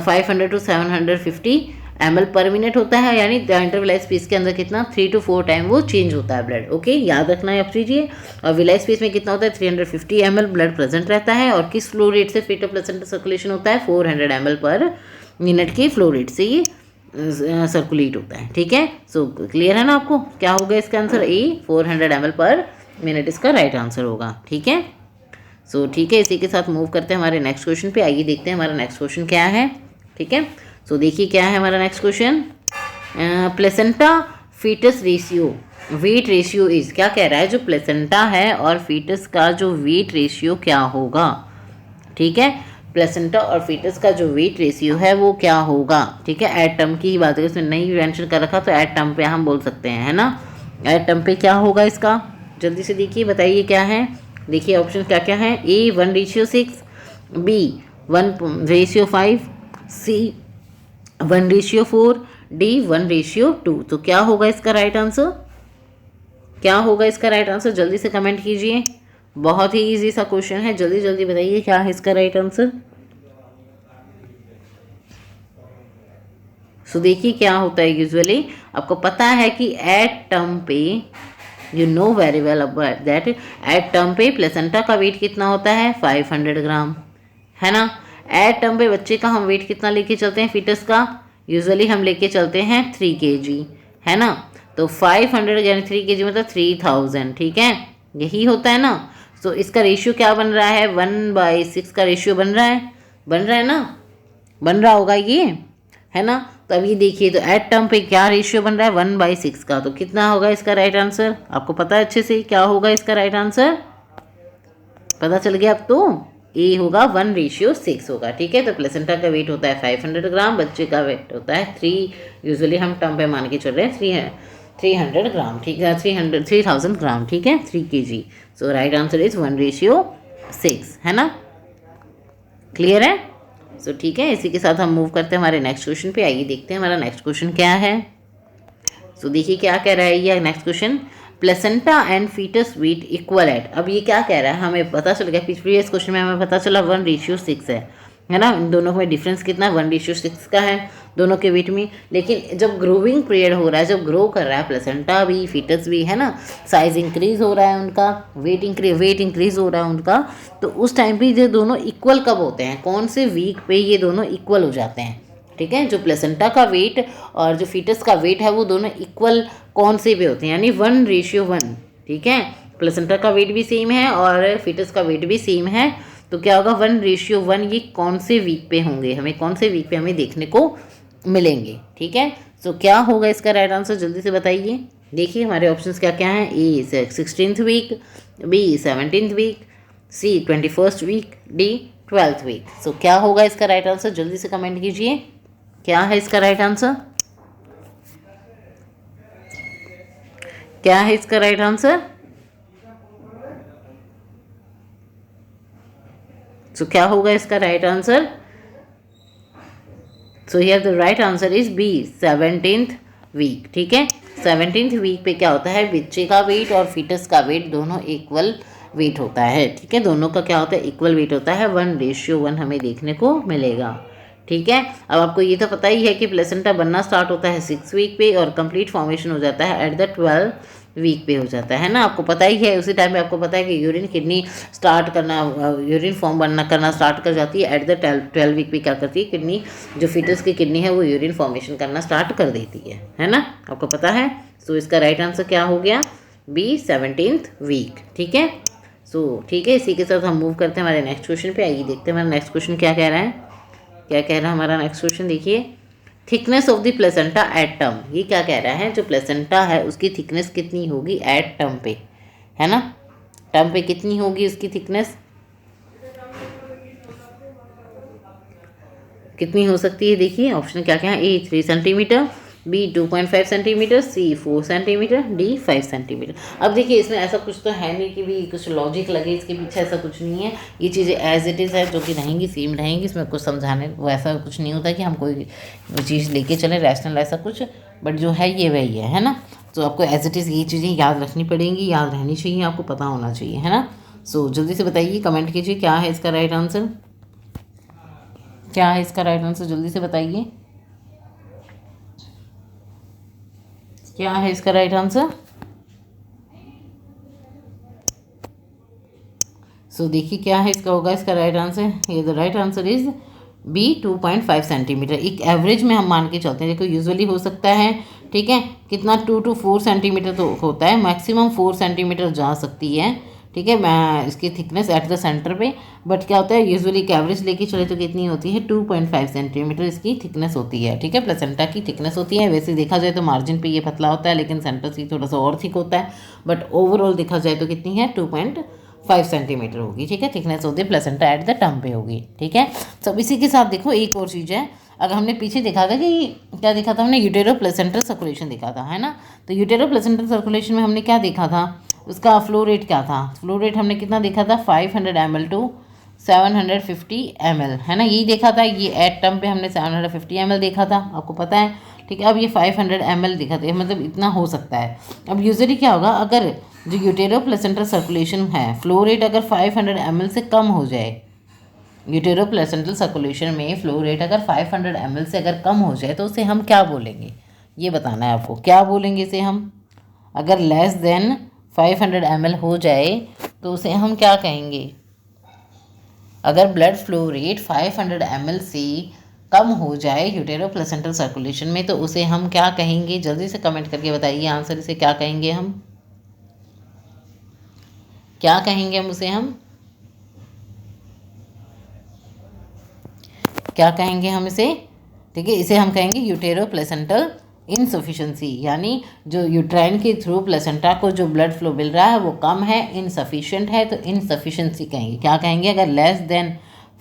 500 to 750 ml पर मिनट होता है, यानी इंटरविलाई स्पेस के अंदर कितना 3 to 4 टाइम वो चेंज होता है ब्लड, ओके, याद रखना है आप चीज़िए। और विलाई स्पेस में कितना होता है, 350 ml ब्लड प्रेजेंट रहता है। और किस फ्लो रेट से फीटो प्लेसेंटा सर्कुलेशन होता है, 400 ml पर मिनट के फ्लो रेट से ये सर्कुलेट होता है, ठीक है। सो क्लियर है ना आपको, क्या होगा इसका आंसर, ए 400 ml पर मिनट इसका राइट आंसर होगा, ठीक है। सो ठीक है, इसी के साथ मूव करते हैं हमारे नेक्स्ट क्वेश्चन पे। आइए देखते हैं हमारा नेक्स्ट क्वेश्चन क्या है, ठीक है। सो देखिए क्या है हमारा next question, placenta fetus ratio weight ratio is, क्या कह रहा है, जो प्लेसेंटा है और फीटस का जो वेट रेशियो क्या होगा, ठीक है। प्लेसेंटा और फीटस का जो वेट रेशियो है वो क्या होगा, ठीक है। एट टर्म की ही बात है, उसमें नहीं मेंशन कर रखा तो एट टर्म पे हम बोल सकते हैं, है ना। एट टर्म पे क्या होगा इसका, जल्दी से देखिए बताइए क्या है। देखिए ऑप्शन क्या क्या है, ए 1:6, बी 1:5, सी 1:4, डी 1:2। तो क्या होगा इसका राइट आंसर, क्या होगा इसका राइट आंसर, जल्दी से कमेंट कीजिए। बहुत ही इजी सा क्वेश्चन है, जल्दी जल्दी बताइए क्या है इसका राइट आंसर। सो देखिए क्या होता है, यूजुअली आपको पता है कि एट टर्म पे, you know very well about that, at term पे प्लेसेंटा का वेट कितना होता है, 500 ग्राम, है ना। एट टर्म पे बच्चे का हम वेट कितना लेके चलते हैं, फीटस का यूजुअली हम लेके चलते हैं 3 kg, है ना। तो तो 500 यानी 3 kg मतलब 3000, ठीक है, यही होता है ना। तो इसका रेशियो क्या बन रहा है, 1/6 का रेशियो बन रहा है ना, बन रहा होगा ये, है ना। तो अब ये देखिए, तो एट टर्म पे क्या रेशियो बन रहा है, 1/6 का। तो कितना होगा इसका राइट आंसर, आपको पता है अच्छे से क्या होगा इसका राइट आंसर, पता चल गया अब तो। ए होगा 1/6 होगा, ठीक है। तो प्लेसेंटा का वेट होता है 500 ग्राम, बच्चे का वेट होता है 3, यूजुअली हम टर्म पे मान के चल रहे हैं 300 ग्राम, ठीक है, 3000 ग्राम, ठीक है, 3 kg। So right answer is 1/6, है ना, क्लियर है। सो ठीक है, इसी के साथ हम मूव करते हैं हमारे नेक्स्ट क्वेश्चन पे। आइए देखते हैं हमारा नेक्स्ट क्वेश्चन क्या है। सो देखिए क्या कह रहा है ये next question, placenta and fetus weight equal at. अब ये क्या कह रहा है, हमें पता चल गया प्रीवियस क्वेश्चन में हमें पता चला 1/6 है ना। इन दोनों में डिफरेंस कितना, 1/6 का है दोनों के वेट में। लेकिन जब ग्रोइंग पीरियड हो रहा है, जब ग्रो कर रहा है प्लेसेंटा भी फीटस भी, है ना, साइज इंक्रीज हो रहा है उनका, वेट इंक्रीज हो रहा है उनका, तो उस टाइम पे ये दोनों इक्वल कब होते हैं, कौन से वीक पे ये दोनों इक्वल हो जाते हैं, ठीक है। जो प्लेसेंटा का वेट और जो फीटस का वेट है वो दोनों इक्वल कौन से पे होते हैं, यानी 1/1, ठीक है। प्लेसेंटा का वेट भी सेम है और फीटस का वेट भी सेम है, तो क्या होगा 1/1, ये कौन से वीक पे होंगे, हमें कौन से वीक पे हमें देखने को मिलेंगे, ठीक है। तो क्या होगा इसका राइट आंसर, जल्दी से बताइए। देखिए हमारे ऑप्शंस क्या क्या हैं, A 16th week, B 17th week, C 21st week, D 12th week. So क्या होगा इसका राइट आंसर, जल्दी से कमेंट कीजिए, क्या है इसका राइट आंसर, क्या है इसका राइट आंसर। सो क्या होगा इसका right answer, so here the right answer is B 17th week, ठीक है। 17th वीक पे क्या होता है, बच्चे का वेट और फीटस का वेट दोनों इक्वल वेट होता है, ठीक है, दोनों का क्या होता है, इक्वल वेट होता है, 1/1 हमें देखने को मिलेगा, ठीक है। अब आपको ये तो पता ही है कि प्लेसेंटा बनना स्टार्ट होता है 6 वीक पे और कंप्लीट फॉर्मेशन हो जाता है एट द 12 वीक पे हो जाता है ना, आपको पता ही है। उसी टाइम पे आपको पता है कि यूरिन किडनी स्टार्ट करना, यूरिन फॉर्म करना स्टार्ट कर जाती है एट द 12 वीक पे, क्या करती है किडनी, जो फीटस की किडनी है वो यूरिन फॉर्मेशन करना स्टार्ट कर देती है ना, आपको पता है। सो इसका राइट आंसर क्या हो गया, बी 17th वीक, ठीक है। सो ठीक है, इसी के साथ हम मूव करते हैं हमारे नेक्स्ट क्वेश्चन पे। आइए देखते हैं हमारा नेक्स्ट क्वेश्चन क्या कह रहा है, क्या कह रहा है हमारा नेक्स्ट क्वेश्चन, देखिए thickness of the placenta at term. ये क्या कह रहा है, जो प्लेसेंटा है उसकी थिकनेस कितनी होगी एट टर्म पे, है ना, टर्म पे कितनी होगी उसकी थिकनेस, कितनी हो सकती है। देखिए ऑप्शन क्या क्या है, ए 3 सेंटीमीटर, बी 2.5 सेंटीमीटर, सी 4 सेंटीमीटर, डी 5 सेंटीमीटर। अब देखिए इसमें ऐसा कुछ तो है नहीं कि भी कुछ लॉजिक लगे इसके पीछे, ऐसा कुछ नहीं है, ये चीज़ें एज इट इज़ है जो कि रहेंगी, सेम रहेंगी, इसमें कुछ समझाने वैसा कुछ नहीं होता कि हम कोई चीज़ लेके चलें रैशनल ऐसा कुछ, बट जो है ये वही है ना। तो आपको एज इट इज़ ये चीज़ें याद रखनी पड़ेंगी, याद रहनी चाहिए, आपको पता होना चाहिए, है ना। सो जल्दी से बताइए, कमेंट कीजिए क्या है इसका राइट आंसर, क्या है इसका राइट आंसर, जल्दी से बताइए क्या है इसका राइट आंसर। सो देखिए क्या है इसका होगा इसका राइट आंसर, ये the right answer is B 2.5 centimetre. एक एवरेज में हम मान के चलते हैं, देखो यूजुअली हो सकता है, ठीक है, कितना 2 to 4 सेंटीमीटर तो होता है, मैक्सिमम 4 सेंटीमीटर जा सकती है, ठीक है, मैं इसकी थिकनेस एट द सेंटर पे, बट क्या होता है यूजुअली एक एवरेज लेके चले तो कितनी होती है 2.5 सेंटीमीटर इसकी थिकनेस होती है, ठीक है, प्लेसेंटा की थिकनेस होती है। वैसे देखा जाए तो मार्जिन पे ये पतला होता है, लेकिन सेंटर से थोड़ा सा और थिक होता है, बट ओवरऑल देखा जाए तो कितनी है 2.5 सेंटीमीटर होगी, ठीक है, थिकनेस होती है प्लेसेंटा एट द टर्म पे होगी, ठीक है। सब इसी के साथ देखो एक और चीज़ है, अगर हमने पीछे देखा था कि क्या देखा था हमने, यूटेरो प्लेसेंटल सर्कुलेशन देखा था, है ना। तो यूटेरो प्लेसेंटल सर्कुलेशन में हमने क्या देखा था, उसका फ्लो रेट क्या था, फ्लो रेट हमने कितना देखा था 500 ml to 750 ml, है ना, यही देखा था। ये एट टर्म पे हमने 750 ml देखा था, आपको पता है, ठीक है। अब ये 500 ml देखा था, मतलब इतना हो सकता है। अब यूजुअली क्या होगा, अगर जो यूटेरो प्लेसेंटल सर्कुलेशन है फ्लो रेट अगर 500 ml से कम हो जाए, यूटेरो प्लेसेंटल सर्कुलेशन में फ्लो रेट अगर 500 ml से अगर कम हो जाए तो उसे हम क्या बोलेंगे, ये बताना है आपको, क्या बोलेंगे इसे हम। अगर लेस देन 500 ml हो जाए तो उसे हम क्या कहेंगे, अगर ब्लड फ्लो रेट 500 ml से कम हो जाए यूटेरो प्लेसेंटल सर्कुलेशन में, तो उसे हम क्या कहेंगे? जल्दी से कमेंट करके बताइए आंसर। इसे क्या कहेंगे हम? क्या कहेंगे हम उसे? हम क्या कहेंगे हम इसे? ठीक है, इसे हम कहेंगे यूटेरो प्लेसेंटल इनसफिशेंसी, यानी जो यूट्राइन के थ्रू प्लेसेंटा को जो ब्लड फ्लो मिल रहा है वो कम है, इनसफिशिएंट है, तो इनसफिशेंसी कहेंगे। क्या कहेंगे? अगर लेस देन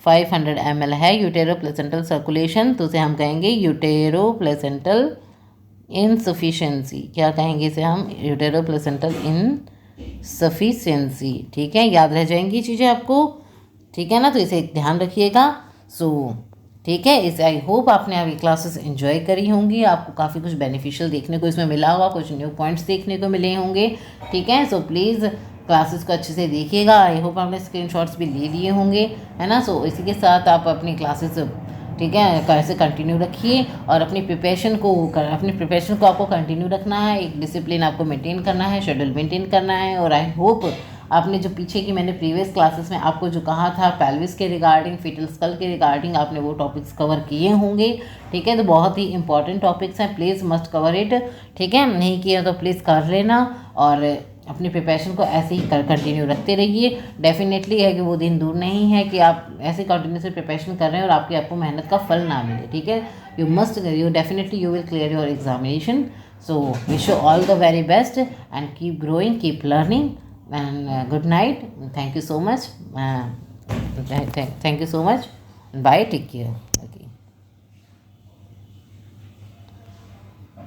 500 ml है यूटेरो प्लेसेंटल सर्कुलेशन, तो उसे हम कहेंगे यूटेरो प्लेसेंटल इनसफिशेंसी। क्या कहेंगे इसे हम? यूटेरो प्लेसेंटल इनसफिशेंसी। ठीक है, याद रह जाएंगी चीज़ें आपको, ठीक है ना? तो इसे ध्यान रखिएगा। ठीक है, इस आई होप आपने अभी क्लासेस एंजॉय करी होंगी, आपको काफ़ी कुछ बेनिफिशियल देखने को इसमें मिला होगा, कुछ न्यू पॉइंट्स देखने को मिले होंगे। ठीक है, सो प्लीज़ क्लासेस को अच्छे से देखिएगा। आई होप आपने स्क्रीनशॉट्स भी ले लिए होंगे, है ना? सो इसी के साथ आप अपनी क्लासेस, ठीक है, कैसे कंटिन्यू रखिए, और अपनी प्रिपरेशन को आपको कंटिन्यू रखना है। एक डिसिप्लिन आपको मेंटेन करना है, शेड्यूल मेंटेन करना है। और आई होप आपने जो पीछे की मैंने प्रीवियस क्लासेस में आपको जो कहा था पेल्विस के रिगार्डिंग, फीटल स्कल के रिगार्डिंग, आपने वो टॉपिक्स कवर किए होंगे। ठीक है, तो बहुत ही इंपॉर्टेंट टॉपिक्स हैं, प्लीज़ मस्ट कवर इट। ठीक है, नहीं किया तो प्लीज़ कर लेना, और अपनी प्रिपरेशन को ऐसे ही कंटिन्यू रखते रहिए। डेफिनेटली है कि वो दिन दूर नहीं है कि आप ऐसे कंटिन्यूसली प्रिपरेशन कर रहे हैं और आपको मेहनत का फल ना मिले। ठीक है, you definitely you will clear your examination. So wish you all the very best and keep growing, keep learning, and good night. Thank you so much. Thank you so much. Bye, take care. Okay.